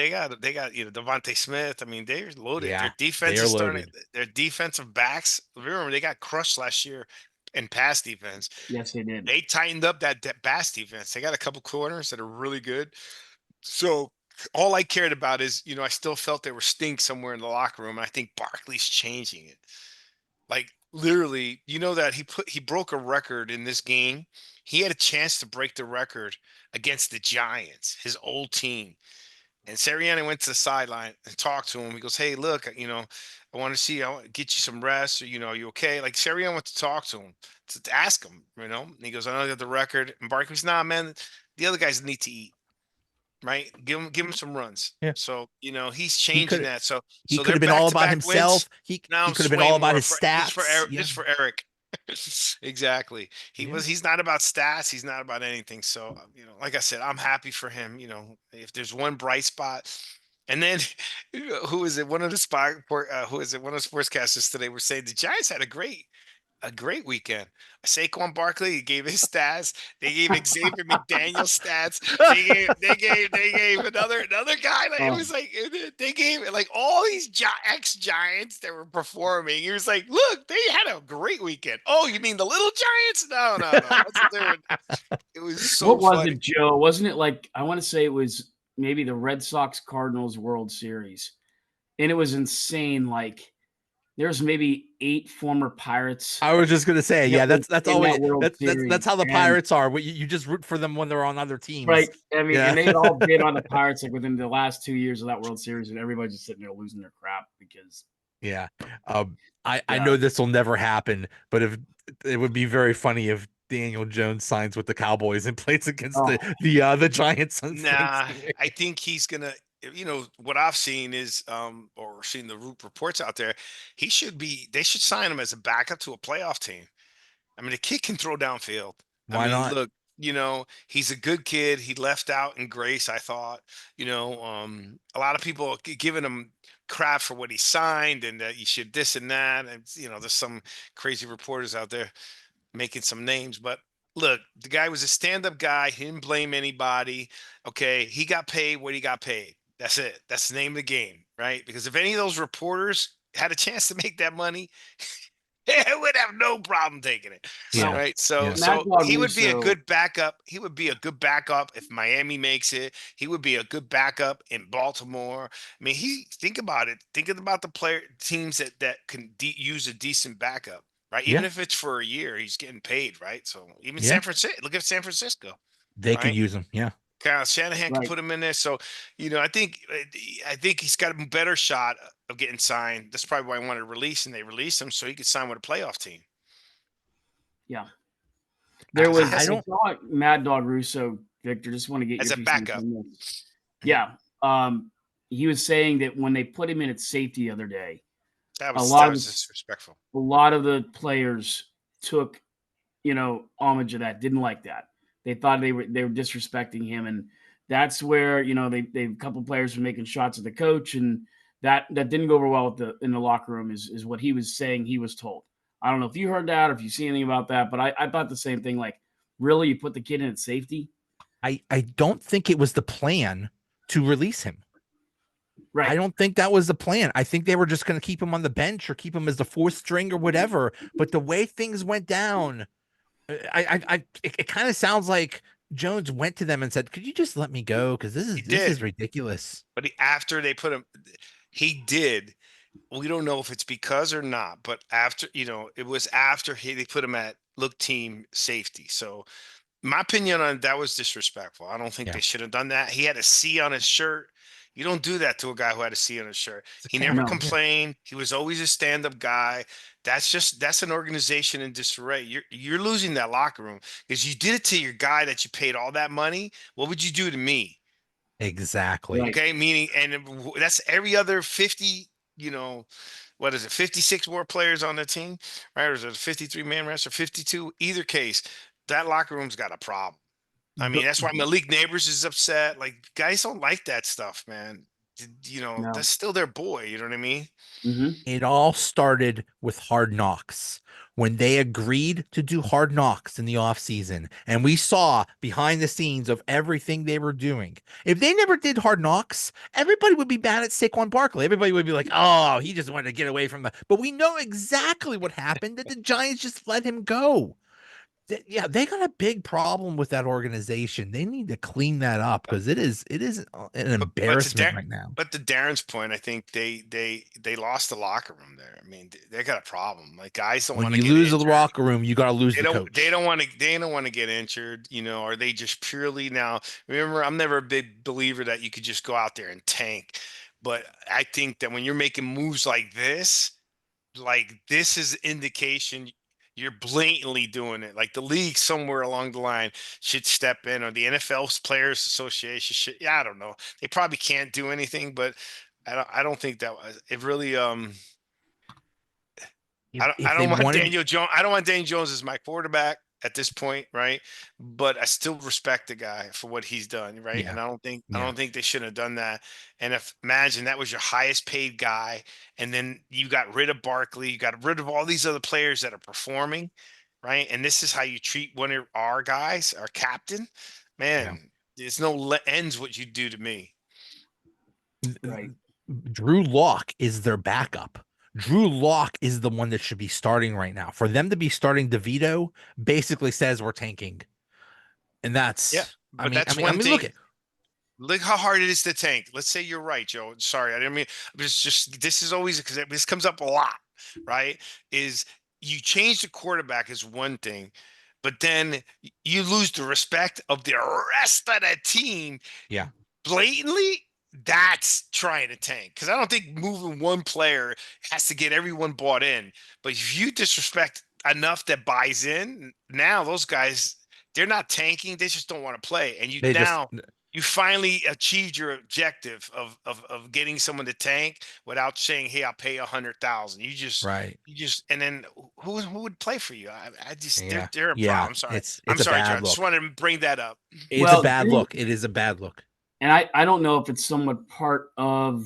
got Uh-huh. Devontae Smith. I mean, they're loaded. Their Yeah, they defense are is starting. loaded. Their defensive backs. Remember, they got crushed last year in pass defense. Yes, they did. They tightened up that pass defense. They got a couple corners that are really good. So all I cared about is, I still felt there was stink somewhere in the locker room. And I think Barkley's changing it. Like literally, that he broke a record in this game. He had a chance to break the record against the Giants, his old team. And Sirianni went to the sideline and talked to him. He goes, "Hey, look, I want to see, I want to get you some rest. Or, are you okay?" Like Sirianni went to talk to him to ask him. And he goes, "I know you got the record." And Barkley's, "Nah, man, the other guys need to eat, right? Give him some runs." Yeah. So he's He changing could that. So he so could they're have been back all to about back himself. wins. He Now he I'm could have been swaying all about more his for stats. Yeah. Just for Eric. Exactly. Yeah. He's not about stats. He's not about anything. So, like I said, I'm happy for him. If there's one bright spot, and then who is it? One of the who is it? One of the sportscasters today were saying the Giants had a great weekend. Saquon Barkley gave his stats. They gave Xavier McDaniel stats. They gave another guy. Like, it Oh, was like they gave like all these ex Giants that were performing. He was like, "Look, they had a great weekend." Oh, you mean the little Giants? No, no, no. That's what they're. It was so what was funny. it, Joe? Wasn't it like I want to say it was maybe the Red Sox Cardinals World Series, and it was insane. Like there's maybe 8 former Pirates I was just gonna say, that yeah, were that's in that always World that's Series, how the and Pirates are. You just root for them when they're on other right. teams. I mean, Yeah. and they had all been on the Pirates like within the last 2 years of that World Series, and everybody's just sitting there losing their crap because Yeah. I yeah. know this will never happen, but if it would be very funny if Daniel Jones signs with the Cowboys and plays against Oh, the Giants on Nah, Thanksgiving. I think he's gonna. What I've seen is, or seen the root reports out there. He should be. They should sign him as a backup to a playoff team. I mean, the kid can throw downfield. I Why mean, not? look, he's a good kid. He left out in grace, I thought. A lot of people are giving him crap for what he signed and that he should this and that. And, there's some crazy reporters out there making some names. But look, the guy was a stand up guy. He didn't blame anybody. Okay. He got paid what he got paid. That's it. That's the name of the game, right? Because if any of those reporters had a chance to make that money, I would have no problem taking it. Yeah. well, Right. So Yeah. Mad so Dog he would be a Russo. good backup. He would be a good backup if Miami makes it. He would be a good backup in Baltimore. I mean, think about it. Thinking about the player teams that can use a decent backup, right? Even Yeah. if it's for a year, he's getting paid, right? So even Yeah. San Francisco, look at San Francisco, They could right? use him. Yeah. Kyle Shanahan could Right. put him in there. So, I think he's got a better shot of getting signed. That's probably why I wanted to release, and they released him so he could sign with a playoff team. Yeah. I, There was I I I don't saw Mad Dog Russo, Victor, just want to get your As a 2 cents backup. on this. Mhm. Yeah. He was saying that when they put him in at safety the other day, That a was lot that of was the disrespectful. a lot of the players took, homage of that, didn't like that. They thought they were disrespecting him, and that's where they a couple players were making shots at the coach, and that didn't go over well in the locker room is what he was saying he was told. I don't know if you heard that or if you see anything about that, but I thought the same thing. Like, really, you put the kid in at safety, I don't think it was the plan to release him. I right? don't think that was the plan. I think they were just going to keep him on the bench or keep him as the fourth string or whatever. But the way things went down, it kind of sounds like Jones went to them and said, "Could you just let me go? Because He this is did, ridiculous." but after they put him, he did. We don't know if it's because or not, but after it was after they put him at look team safety. So my opinion on that was disrespectful. I don't think Yeah, they should have done that. He had a C on his shirt. You don't do that to a guy who had a C on his shirt. it's a He never captain. No, Yeah, complained. He was always a stand-up guy. That's an organization in disarray. You're losing that locker room because you did it to your guy that you paid all that money. What would you do to me? Exactly. Right. Okay, meaning, and that's every other 50, what is it, 56 more players on the team, right? Or is it a 53 man roster, 52? Either case, that locker room's got a problem. I mean, The- that's why Malik Neighbors is upset. Like, guys don't like that stuff, man. no. That's still their boy. You know what I mean? Hmm. It all started with Hard Knocks when they agreed to do Hard Knocks in the offseason. And we saw behind the scenes of everything they were doing. If they never did Hard Knocks, everybody would be mad at Saquon Barkley. Everybody would be like, oh, he just wanted to get away from the. But we know exactly what happened, that the Giants just let him go. Yeah, they got a big problem with that organization. They need to clean that up because it is an But embarrassment right now. But to Darren's point, I think they lost the locker room there. I mean, they got a problem. Like, guys don't When want to you get lose the injured. locker room, you got to lose They the don't they coach. don't want to they don't want to get injured, or they just purely now. Remember, I'm never a big believer that you could just go out there and tank. But I think that when you're making moves like this is indication you're blatantly doing it. Like, the league somewhere along the line should step in, or the NFL's Players Association should. Yeah, I don't know. They probably can't do anything, but I don't think that was it. Really, If I if they don't want wanted, Daniel Jones. I don't want Daniel Jones as my quarterback at this point, right? But I still respect the guy for what he's done, right? yeah, And I yeah, don't think they shouldn't have done that. And if imagine that was your highest paid guy, and then you got rid of Barkley, you got rid of all these other players that are performing, right? And this is how you treat one of our guys, our captain, yeah. man. There's no ends what you do to me. Right. Drew Lock is their backup. Drew Lock is the one that should be starting right now. For them to be starting DeVito basically says we're tanking. And Yeah, that's but that's I one mean, look thing. at Look how hard it is to tank. Let's say you're right, Joe. Sorry, I didn't mean. It's just this is always because this comes up a lot, right? Is you change the quarterback is one thing, but then you lose the respect of the rest of the team yeah, blatantly. That's trying to tank, because I don't think moving one player has to get everyone bought in. But if you disrespect enough that buys in, now those guys, they're not tanking, they just don't want to play. And they just you finally achieved your objective of getting someone to tank without saying, hey, I'll pay 100,000. right. You just and then who would play for you? I just Yeah. they're a Yeah, problem. I'm sorry. it's a Joe. I bad just look. wanted to bring that up. It's a Well, bad Drew, look. It is a bad look. and I don't know if it's somewhat part of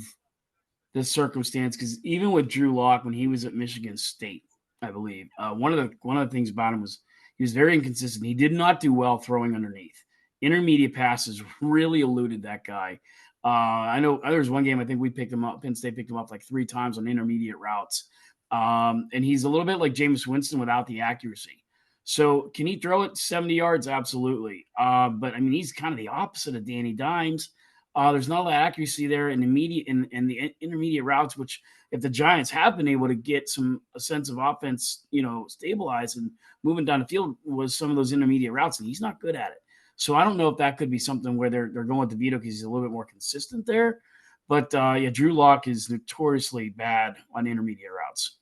the circumstance because even with Drew Lock when he was at Michigan State, I believe one of the things about him was he was very inconsistent. He did not do well throwing underneath. Intermediate passes really eluded that guy. I know there was one game I think we picked him up. Penn State picked him up like 3 times on intermediate routes, and he's a little bit like Jameis Winston without the accuracy. So can he throw it 70 yards? Absolutely. But I mean, he's kind of the opposite of Danny Dimes. There's not a lot of accuracy there in the intermediate routes, which if the Giants have been able to get a sense of offense, stabilized and moving down the field was some of those intermediate routes, and he's not good at it. So I don't know if that could be something where they're going with DeVito because he's a little bit more consistent there. But yeah, Drew Lock is notoriously bad on intermediate routes.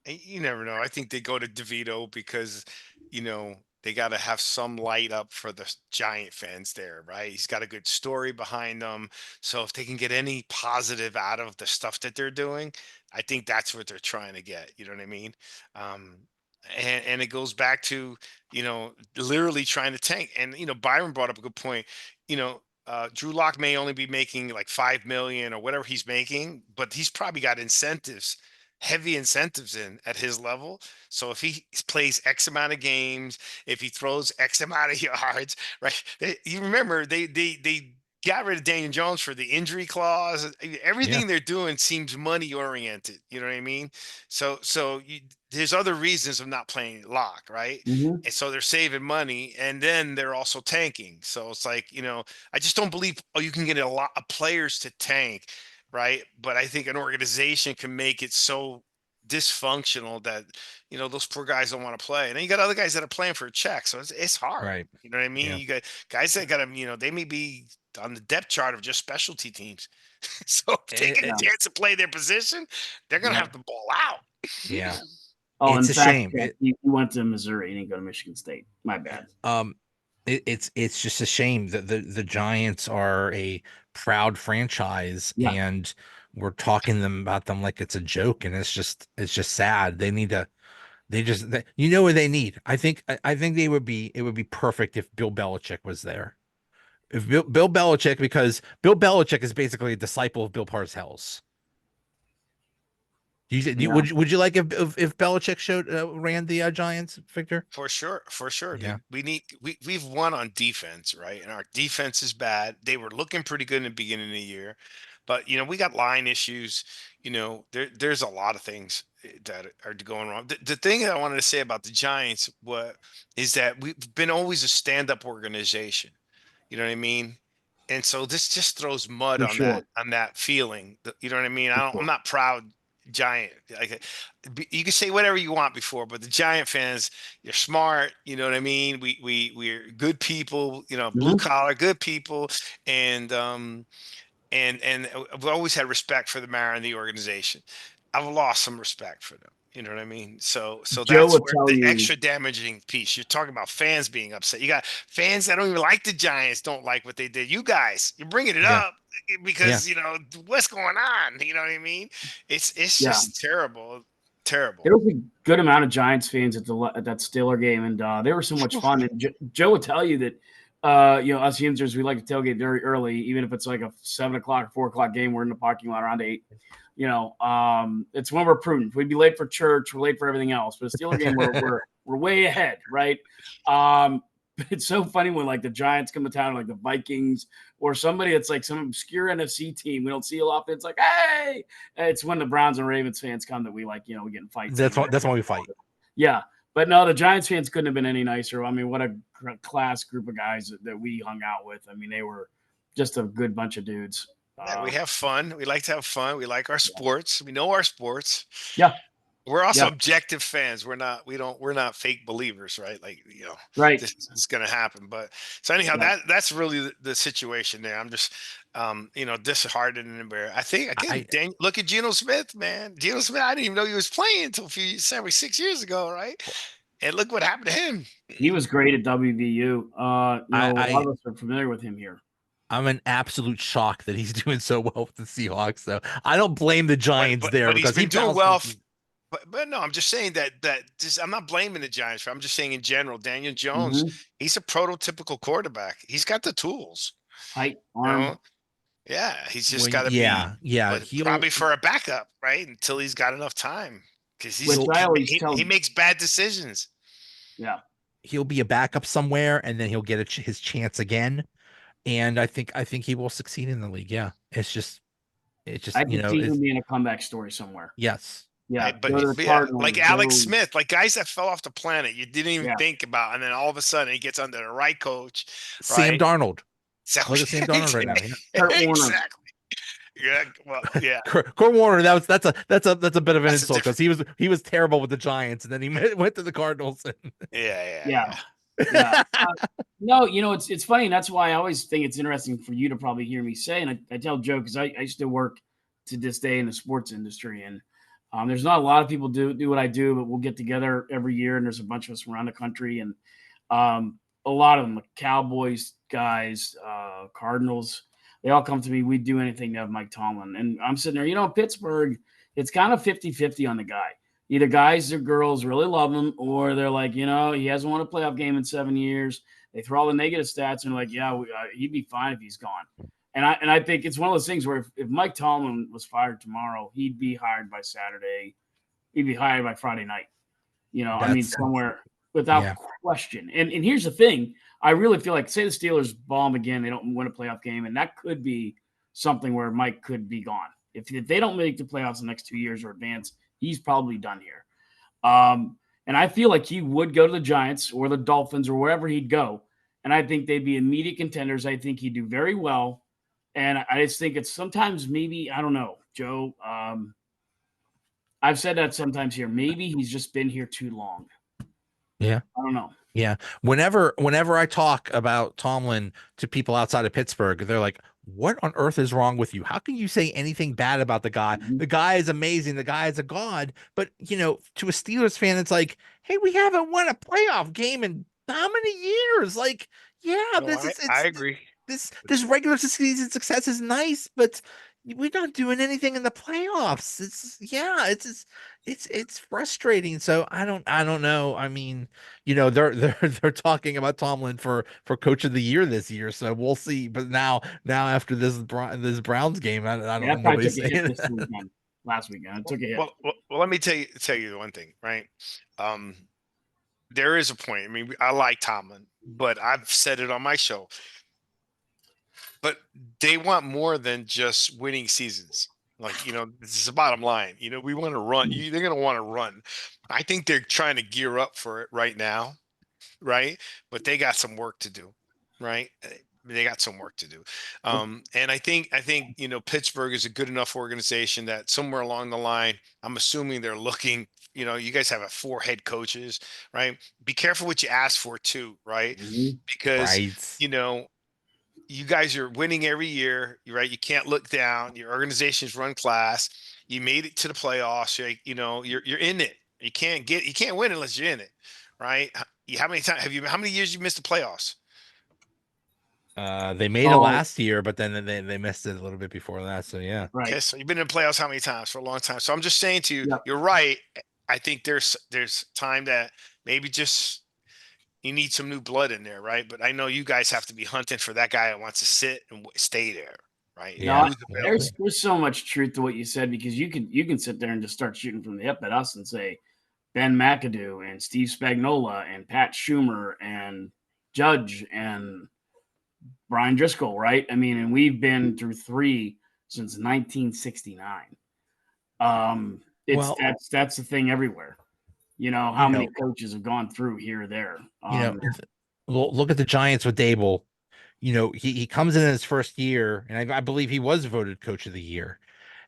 You never know. I think they go to DeVito because, they got to have some light up for the Giant fans there, right? He's got a good story behind them. So if they can get any positive out of the stuff that they're doing, I think that's what they're trying to get. You know what I mean? Um, and it goes back to, literally trying to tank. And, Byron brought up a good point. Drew Lock may only be making like 5 million or whatever he's making, but he's probably got incentives, heavy incentives in at his level. So if he plays X amount of games, if he throws X amount of yards, right? You remember they got rid of Daniel Jones for the injury clause. Yeah, Everything they're doing seems money oriented. You know what I mean? There's other reasons of not playing lock, right? Mm-hmm. And so they're saving money, and then they're also tanking. So it's like, I just don't believe, oh, you can get a lot of players to tank, right? But I think an organization can make it so dysfunctional that, those poor guys don't want to play. And then you got other guys that are playing for a check. So it's hard. right. You know what I mean? Yeah. You got guys that got to, they may be on the depth chart of just specialty teams. So if they get a Eh, Yeah. chance to play their position, they're going to Yeah. have to ball out. yeah. Oh, It's in a fact, shame. he went to Missouri. He didn't go to Michigan State. My bad. Um It's just a shame that the Giants are a proud franchise, Yeah, and we're talking about them like it's a joke, and it's just sad. They need to you know what they need. I think it would be perfect if Bill Belichick was there. If Bill Belichick, because Bill Belichick is basically a disciple of Bill Parcells. yeah. Would you like if Belichick showed ran the Giants, Victor? For sure, Yeah, dude. We've won on defense, right? And our defense is bad. They were looking pretty good in the beginning of the year, but we got line issues. There's a lot of things that are going wrong. The thing that I wanted to say about the Giants is that we've been always a stand-up organization. You know what I mean? And so this just throws mud For on sure, that feeling. You know what I mean? for I'm sure. not proud Giant. Like you can say whatever you want before, but the Giant fans, you're smart. You know what I mean? We're good people. Blue Hmm. collar, good people, and we've always had respect for the mayor and the organization. I've lost some respect for them. You know what I mean? So Joe that's would where tell the you. extra damaging piece. You're talking about fans being upset. You got fans that don't even like the Giants, don't like what they did. You guys, you're bringing it yeah, up yeah. because what's going on. You know what I mean? It's Yeah, just terrible, terrible. there was a good amount of Giants fans at that Steeler game, and they were so much fun. And Joe would tell you that, us Yinzers, we like to tailgate very early, even if it's like a 7 o'clock or 4 o'clock game. We're in the parking lot around 8. It's when we're prudent. We'd be late for church, we're late for everything else. But a Steeler game, we're way ahead, right? Um, it's so funny when like the Giants come to town, like the Vikings or somebody that's like some obscure NFC team we don't see a lot. It's like, hey, it's when the Browns and Ravens fans come that we like, we get in fights. That's why we fight. Yeah. But no, the Giants fans couldn't have been any nicer. I mean, what a class group of guys that we hung out with. I mean, they were just a good bunch of dudes. Yeah, we have fun. We like to have fun. We like our sports. We know our sports. Yeah. We're also Yeah. objective fans. We're not fake believers, right? Like, Right. this is gonna happen. But so anyhow, Yeah. that's really the situation there. I'm just disheartened and embarrassed. I think again, I look at Geno Smith, man. Geno Smith, I didn't even know he was playing until 6 years ago, right? And look what happened to him. He was great at WVU. A lot I of us are familiar with him here. I'm an absolute shock that he's doing so well with the Seahawks. Though I don't blame the But Giants but there but he's because he been doing bounced well. into But no, I'm just saying that I'm not blaming the Giants. I'm just saying in general, Daniel Jones, Mhm. he's a prototypical quarterback. He's got the tools. Height, You arm, know, yeah, he's just when got to be, yeah, but he'll probably for a backup, right? Until he's got enough time, because which he'll I always he tell. makes bad decisions. Yeah, he'll be a backup somewhere, and then he'll get his chance again. And I think he will succeed in the league. Yeah, it's just I could see him being a comeback story somewhere. yes. Yeah, Right, go to the but yeah, Cardinals. like Alex Go. Smith, like guys that fell off the planet you didn't even Yeah, think about, and then all of a sudden he gets under the right coach, Sam right? Darnold. So Look at Sam Darnold right now. Yeah. Kurt Warner. exactly. Yeah, well, yeah, Kurt Warner, that's a bit of an that's a insult because different. he was terrible with the Giants, and then he went to the Cardinals. Yeah, yeah, Yeah, yeah. yeah. No, it's funny. And that's why I always think it's interesting for you to probably hear me say. And I tell Joe because I still work to this day in the sports industry, and there's not a lot of people do what I do, but we'll get together every year, and there's a bunch of us from around the country, and a lot of them, the Cowboys guys, Cardinals, they all come to me. We'd do anything to have Mike Tomlin, and I'm sitting there. Pittsburgh, it's kind of 50-50 on the guy. Either guys or girls really love him, or they're like, he hasn't won a playoff game in 7 years. They throw all the negative stats and like, yeah, he'd be fine if he's gone. And I think it's one of those things where if Mike Tomlin was fired tomorrow, he'd be hired by Saturday. He'd be hired by Friday night. I mean, That's somewhere without yeah. question. And here's the thing. I really feel like, say the Steelers bomb again, they don't win a playoff game, and that could be something where Mike could be gone. If they don't make the playoffs the next 2 years or advance, he's probably done here. And I feel like he would go to the Giants or the Dolphins or wherever he'd go. And I think they'd be immediate contenders. I think he'd do very well. And I just think it's sometimes maybe, I don't know, Joe. I've said that sometimes here. Maybe he's just been here too long. Yeah. I don't know. Yeah. Whenever I talk about Tomlin to people outside of Pittsburgh, they're like, "What on earth is wrong with you? How can you say anything bad about the guy? Mm-hmm. The guy is amazing. The guy is a god." But, to a Steelers fan, it's like, "Hey, we haven't won a playoff game in how many years? Like, Yeah, No, this I agree. this regular season success is nice, but we're not doing anything in the playoffs. It's frustrating. So I don't know. I mean, they're talking about Tomlin for coach of the year this year, so we'll see. But now after this Browns game, I don't Yeah, know. that probably Nobody's took a hit saying this weekend. Last weekend, it Well, took a hit. well, let me tell you the one thing, right? Um, there is a point. I mean, I like Tomlin, but I've said it on my show. But they want more than just winning seasons. Like, this is the bottom line. We want to run. They're going to want to run. I think they're trying to gear up for it right now, right? But they got some work to do, right? They got some work to do. And I think Pittsburgh is a good enough organization that somewhere along the line, I'm assuming they're looking. You guys have 4 head coaches, right? Be careful what you ask for too, right? Mhm. Because right. you know you guys are winning every year, right? You can't look down. Your organization's run class. You made it to the playoffs. You're in it. You can't win unless you're in it, right? How many times how many years you missed the playoffs? They made it Oh, last year, but then they missed it a little bit before that. So yeah. right. Okay, so you've been in the playoffs how many times? For a long time. So I'm just saying to you, Yep. you're right. I think there's time that maybe just you need some new blood in there, right? But I know you guys have to be hunting for that guy that wants to sit and stay there, right? And Yeah. No, who's Yeah. available. there's so much truth to what you said because you can sit there and just start shooting from the hip at us and say Ben McAdoo and Steve Spagnuolo and Pat Schumer and Judge and Brian Driscoll, right? I mean, and we've been through 3 since 1969. It's Well, that's the thing everywhere. you How many know, coaches have gone through here or there. you know, th- look at the Giants with Dable. He comes in his first year, and I believe he was voted coach of the year.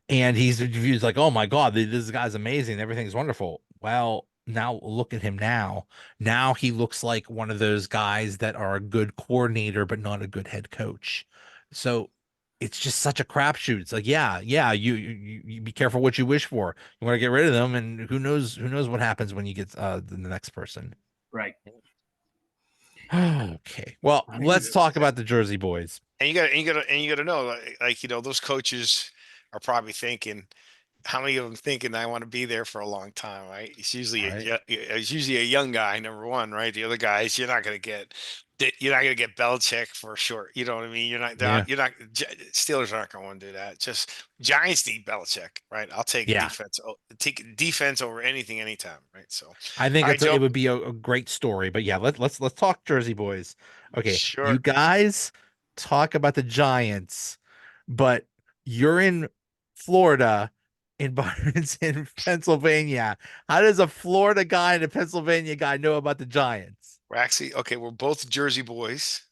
And he's like, oh my God, this guy's amazing. Everything's wonderful. Well, now look at him now. Now he looks like one of those guys that are a good coordinator, but not a good head coach. So it's just such a crapshoot. It's like, yeah, you be careful what you wish for. You want to get rid of them, and who knows what happens when you get the next person. Right. Okay. Well, I let's mean, talk about the Jersey boys. And you gotta know, those coaches are probably thinking, how many of them thinking I want to be there for a long time, right? Right. It's usually a young guy, number one, right? The other guys, you're not gonna get Belichick for sure. You know what I mean? Yeah. Steelers aren't going to want to do that. Just Giants need Belichick, right? I'll Yeah. take defense over anything, anytime, right? So, all I think right, it Joe. would be a great story. But yeah, let's talk Jersey boys. Okay, you Sure. guys talk about the Giants, but you're in Florida and Byron's in Pennsylvania. How does a Florida guy and a Pennsylvania guy know about the Giants? We're actually okay. We're both Jersey boys.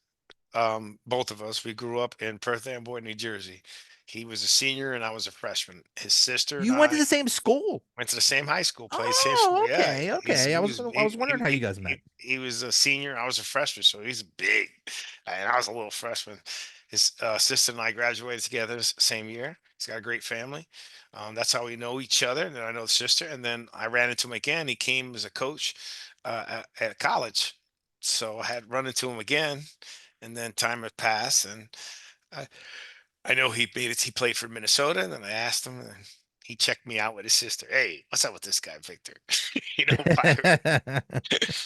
Both of us. We grew up in Perth Amboy, New Jersey. He was a senior and I was a freshman. His sister and You went to I the same school. went to the same high school, played same school. Oh, Yeah, okay, he's okay. he was I was wondering how you guys met. he was a senior. I was a freshman, so he's big, and I was a little freshman. His sister and I graduated together same year. He's got a great family. That's how we know each other. And then I know the sister, and then I ran into him again. He came as a coach at college, so I had run into him again, and then time had passed, and I I know he made it. He played for Minnesota, and then I asked him, and he checked me out with his sister. Hey, what's up with this guy, Victor?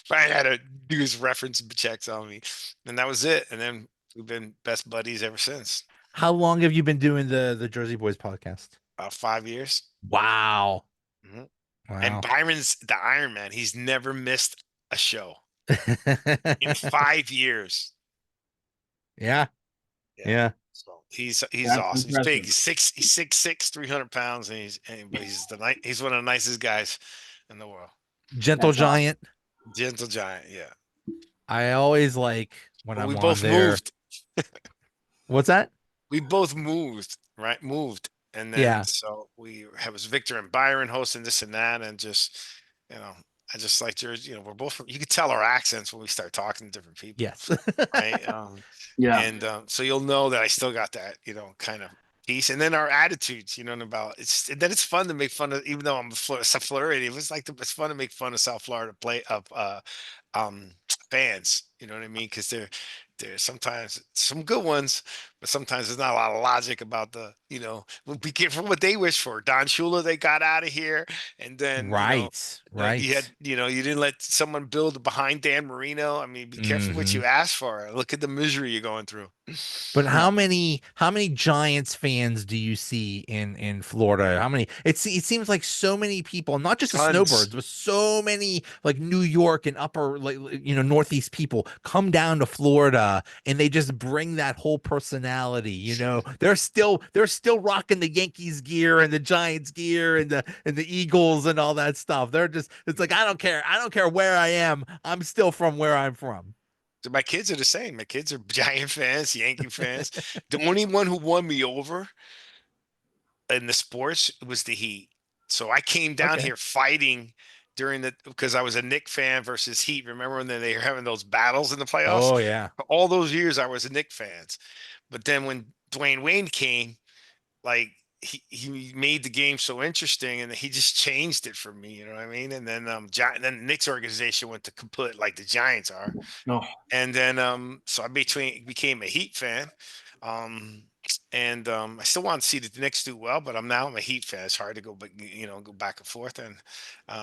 Brian had to do his reference checks on me, and that was it. And then we've been best buddies ever since. How long have you been doing the Jersey Boys podcast? 5 years. Wow. Mhm. And Wow. Byron's the Iron Man. He's never missed a show in 5 years. Yeah. Yeah. Yeah. So he's that's awesome. He's big. impressive. He's 6'6", 300 pounds, but he's one of the nicest guys in the world. Gentle That's awesome. Giant. Gentle giant, yeah. I always like when But we I'm on both there. moved. What's that? We both moved, right? Moved, and then Yeah. so it was Victor and Byron hosting this and that, and just you know, I just like Jersey. We're both from. You could tell our accents when we start talking to different people, Yes. right? Yeah. And so you'll know that I still got that, kind of piece. And then our attitudes, and about it's fun to make fun of, even though I'm South Florida. It was like it's fun to make fun of South Florida play of um fans. You know what I mean? Because There's sometimes some good ones, but sometimes there's not a lot of logic about well, be careful what they wish for. Don Shula, they got out of here, and then Right, you had right. you didn't let someone build behind Dan Marino. I mean, be careful what Hmm. you ask for. Look at the misery you're going through. But Yeah. how many Giants fans do you see in Florida? How many? It seems like so many people, not just the Tons. snowbirds, but so many like New York and upper Northeast people come down to Florida and they just bring that whole personality. They're still rocking the Yankees gear and the Giants gear and the Eagles and all that stuff. It's like I don't care where I am. I'm still from where I'm from. So my kids are the same. My kids are Giant fans, Yankee fans. The only one who won me over in the sports was the Heat. So I came down Okay. here fighting because I was a Knick fan versus Heat. Remember when they were having those battles in the playoffs? Oh yeah. For all those years I was a Knick fans. But then when Dwayne Wayne came, like he made the game so interesting and he just changed it for me, you know what I mean? And then then the Knicks organization went to kaput like the Giants are. No. And then so I became a Heat fan. Um and I still want to see the Knicks do well, but I'm a Heat fan. It's hard to go back and forth. And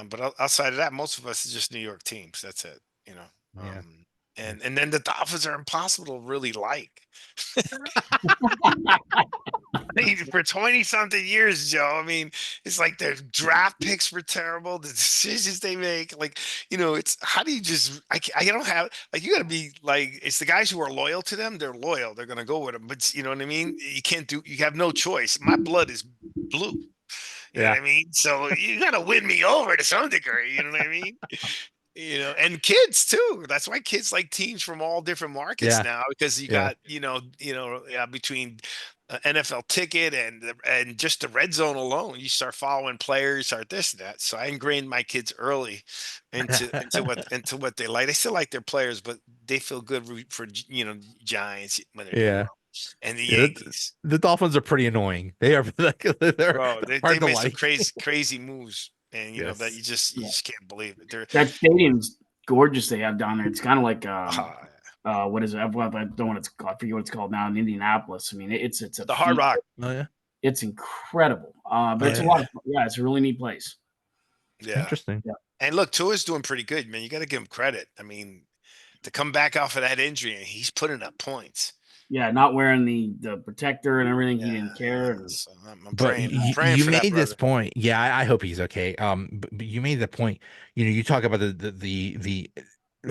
but outside of that, most of us is just New York teams. That's it, you know. Yeah. And then the Dolphins are impossible to really like. For 20 something years, Joe. I mean, it's like their draft picks were terrible. The decisions they make, it's how do you I don't have, like, you got to be like, it's the guys who are loyal to them. They're loyal. They're going to go with them. But you know what I mean? You have no choice. My blood is blue. You know what Yeah. I mean? So you got to win me over to some degree. You know what I mean? And kids too. That's why kids like teams from all different markets Yeah. now, because you Yeah. got between NFL ticket and just the red zone alone, you start following players, start this and that. So I ingrained my kids early into what they like. They still like their players, but they feel good for Giants when they're doing Yeah. well, and the Yeah, Yankees. the Dolphins are pretty annoying. They are they're Bro, they hard to made some like. crazy moves, and that Yes. you Yeah. just can't believe it. They're That stadium's gorgeous they have down there. It's kind of like uh, what is it? I don't know what it's called. I forget what it's called now in Indianapolis. I mean, it's a the Hard feat. Rock. Oh yeah. It's incredible. But Oh it's a lot yeah. of yeah, it's a really neat place. Yeah. Interesting. Yeah. And look, Tua's doing pretty good, man. You got to give him credit. I mean, to come back off of that injury, and he's putting up points. Yeah, not wearing the protector and everything. He Yeah, didn't care. yeah. And So I'm But praying. I'm praying you for that made this brother. point. Yeah, I hope he's okay. But you made the point. You talk about the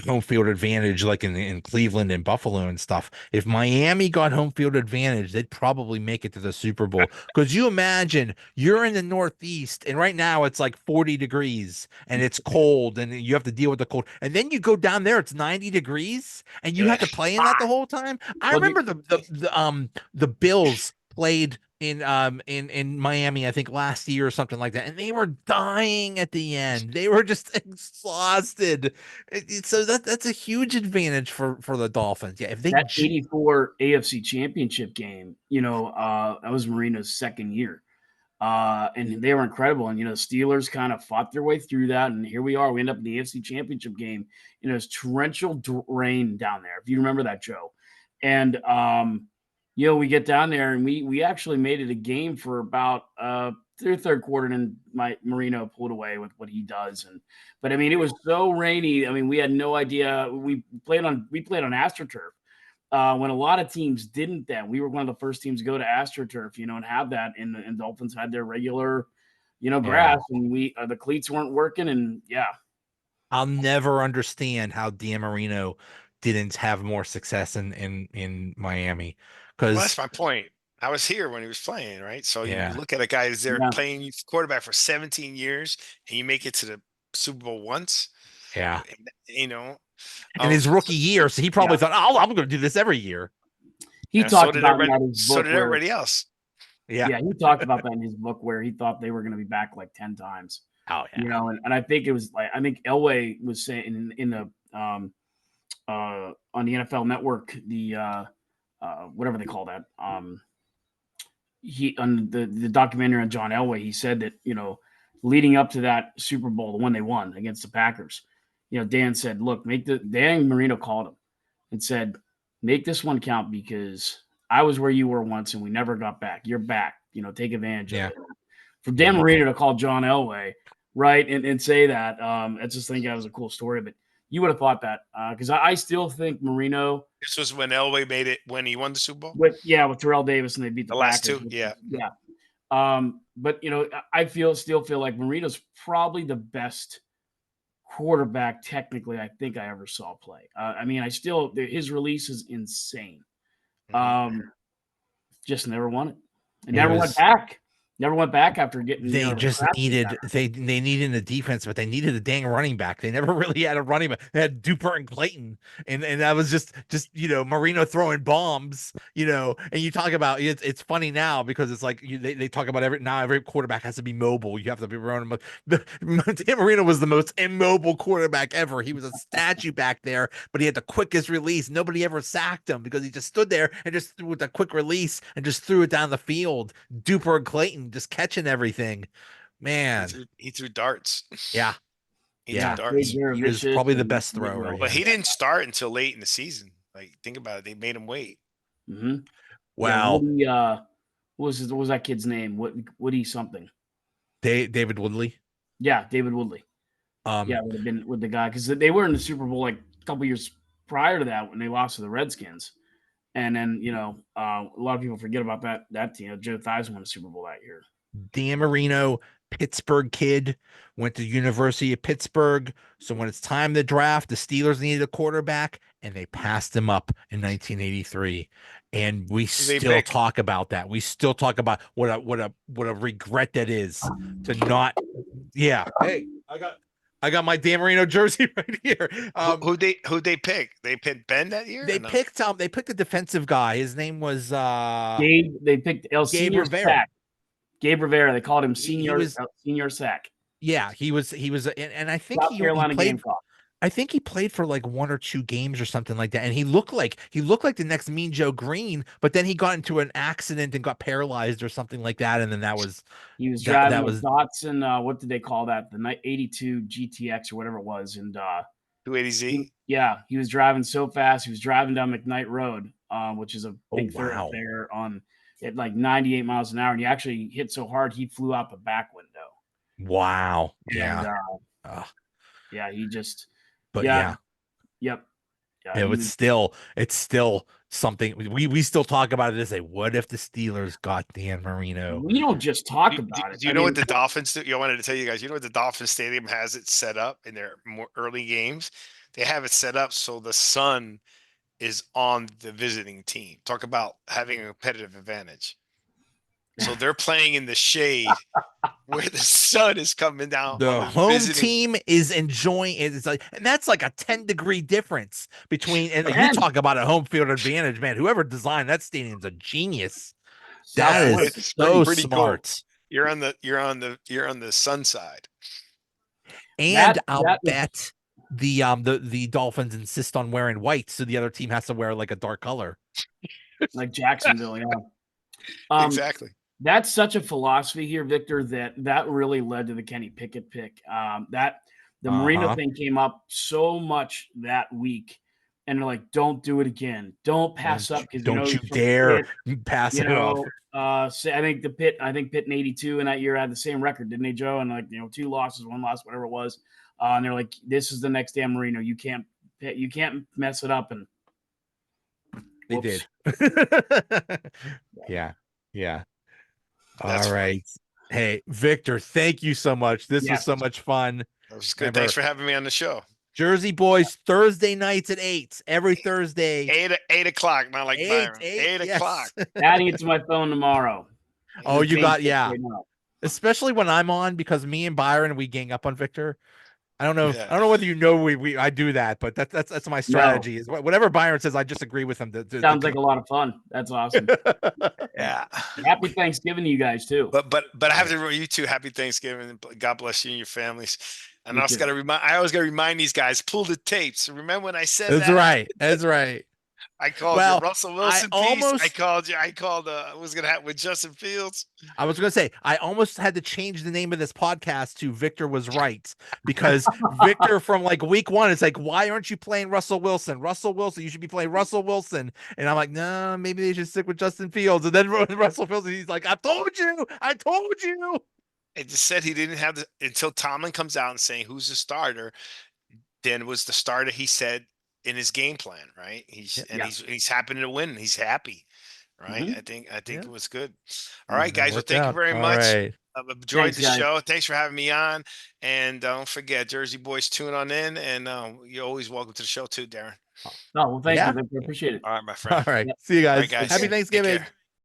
home field advantage, like in Cleveland and Buffalo and stuff. If Miami got home field advantage, they'd probably make it to the Super Bowl. Because you imagine you're in the Northeast, and right now it's like 40 degrees and it's cold, and you have to deal with the cold. And then you go down there, it's 90 degrees, and you Yeah, have to play in that the hot. whole time. I well, remember the Bills played in Miami, I think last year or something like that, and they were dying at the end. They were just exhausted. So that's a huge advantage for the Dolphins. Yeah, if they that 84 AFC championship game, that was Marino's second year. And they were incredible. And, the Steelers kind of fought their way through that. And here we are. We end up in the AFC championship game. It's torrential rain down there. If you remember that, Joe. And, we get down there and we actually made it a game for about through third quarter. And then Marino pulled away with what he does. But I mean, it was so rainy. I mean, we had no idea. We played on AstroTurf. When a lot of teams didn't then. We were one of the first teams to go to AstroTurf, and have that. And Dolphins had their regular, yeah, grass, and the cleats weren't working. And yeah, I'll never understand how Dan Marino didn't have more success in Miami Well, that's because my point. I was here when he was playing, right? So you yeah, look at a guy who's there yeah, playing quarterback for 17 years, and you make it to the Super Bowl once. yeah. You know, In um, his rookie year, so he probably yeah. thought, "Oh, I'm going to do this every year." He and so talked did about in everybody. that his So book did where everybody else. Yeah. yeah, he talked about that in his book where he thought they were going to be back like 10 times. Oh yeah. And I think it was like I think Elway was saying in the on the NFL Network the whatever they call that he on the documentary on John Elway, he said that, leading up to that Super Bowl, the one they won against the Packers, Dan said, look, Dan Marino called him and said, make this one count because I was where you were once and we never got back. You're back. Take advantage of it. For Dan Marino to call John Elway, right, and say that, I just think that was a cool story. But you would have thought that because I still think Marino. This was when Elway made it when he won the Super Bowl. With Terrell Davis and they beat the last Packers. two, yeah. But I still feel like Marino's probably the best quarterback technically I think I ever saw play. His release is insane. Just never won it. And never went back. Never went back after getting. They just needed they needed a defense, but they needed a dang running back. They never really had a running back. They had Duper and Clayton, and that was just Marino throwing bombs. And you talk about it's funny now because it's like they talk about every quarterback has to be mobile. You have to be running. Dan Marino was the most immobile quarterback ever. He was a statue back there, but he had the quickest release. Nobody ever sacked him because he just stood there and just with a quick release and just threw it down the field. Duper and Clayton just catching everything, man. He threw darts. Yeah, he threw darts. He was probably the best thrower. But he didn't start until late in the season. Like, think about it. They made him wait. Mm-hmm. Wow. Yeah, what was that kid's name? Woody something? David Woodley. Yeah, David Woodley. Would have been with the guy because they were in the Super Bowl like a couple years prior to that when they lost to the Redskins. And then, a lot of people forget about that team. Joe Theismann won the Super Bowl that year. Dan Marino, Pittsburgh kid, went to the University of Pittsburgh. So when it's time to draft, the Steelers needed a quarterback, and they passed him up in 1983. And we still talk about that. We still talk about what a regret that is to not. Yeah. Hey, I got my Dan Marino jersey right here. Who they pick? They picked Ben that year. They picked a defensive guy. His name was Gabe. They picked Gabe Rivera. Gabe Rivera. They called him senior sack. Yeah, he was, and I think South Carolina Gamecock. I think he played for like 1 or 2 games or something like that. And he looked like the next Mean Joe Green, but then he got into an accident and got paralyzed or something like that. And then he was driving with Datsun. What did they call that? The 82 GTX or whatever it was. And 280Z. Yeah, he was driving so fast. He was driving down McKnight Road, which is a big thoroughfare at like 98 miles an hour. And he actually hit so hard he flew out the back window. Wow. And, yeah, he just. But yep. Yeah, it's still something we still talk about it as what if the Steelers got Dan Marino? We don't just talk about it. Do you know what the Dolphins do? I wanted to tell you guys, what the Dolphins Stadium has it set up in their more early games? They have it set up so the sun is on the visiting team. Talk about having a competitive advantage. So they're playing in the shade where the sun is coming down. The home team is enjoying it. It's like, and that's like a 10-degree difference between. And you talk about a home field advantage, man. Whoever designed that stadium's a genius. That is so smart. Cool. You're on the sun side. And I'll bet the Dolphins insist on wearing white, so the other team has to wear like a dark color, like Jacksonville. Yeah, exactly. That's such a philosophy here, Victor, that really led to the Kenny Pickett pick. That the Marino thing came up so much that week, and they're like, "Don't do it again. Don't pass up because don't you dare pass it off." So I think Pitt in '82 in that year had the same record, didn't they, Joe? And like 2 losses, 1 loss, whatever it was. And they're like, "This is the next Dan Marino. You can't mess it up." And they did. Yeah. All right. Hey, Victor, thank you so much. This was so much fun. That was good. Thanks for having me on the show. Jersey Boys, Thursday nights at 8, every Thursday. 8 o'clock, not like Byron. 8 o'clock. Adding it to my phone tomorrow. Oh, you got, especially when I'm on, because me and Byron, we gang up on Victor. I don't know. I don't know whether I do that, but that's my strategy. Is whatever Byron says, I just agree with him. Sounds like a lot of fun. That's awesome. Yeah. Happy Thanksgiving to you guys too. But I have to you too. Happy Thanksgiving. God bless you and your families. And I always got to remind these guys, pull the tapes. Remember when I said That's that? right. That's right. I called you Well, Russell I Wilson piece. I almost called you. I called. What's gonna happen with Justin Fields? I was going to say, I almost had to change the name of this podcast to Victor Was Right, because Victor from like week one is like, why aren't you playing Russell Wilson? Russell Wilson, you should be playing Russell Wilson. And I'm like, no, maybe they should stick with Justin Fields. And then Russell Wilson, he's like, I told you. I just said he didn't have the until Tomlin comes out and saying who's the starter. Then was the starter he said in his game plan, right? He's Yeah, and Yeah. he's happy to win. He's happy, right? Mhm. I think yeah. it was good. All right, Mhm. That guys. Well, worked thank you out. very All much. right. I've enjoyed Thanks, the guys. show. Thanks for having me on. And don't forget, Jersey Boys, tune on in. And you're always welcome to the show too, Darren. Oh, well, thank you, Yeah. Victor. Appreciate it. All right, my friend. All right. Yep. See you All right, guys. Take guys. Happy care. Take Thanksgiving. care.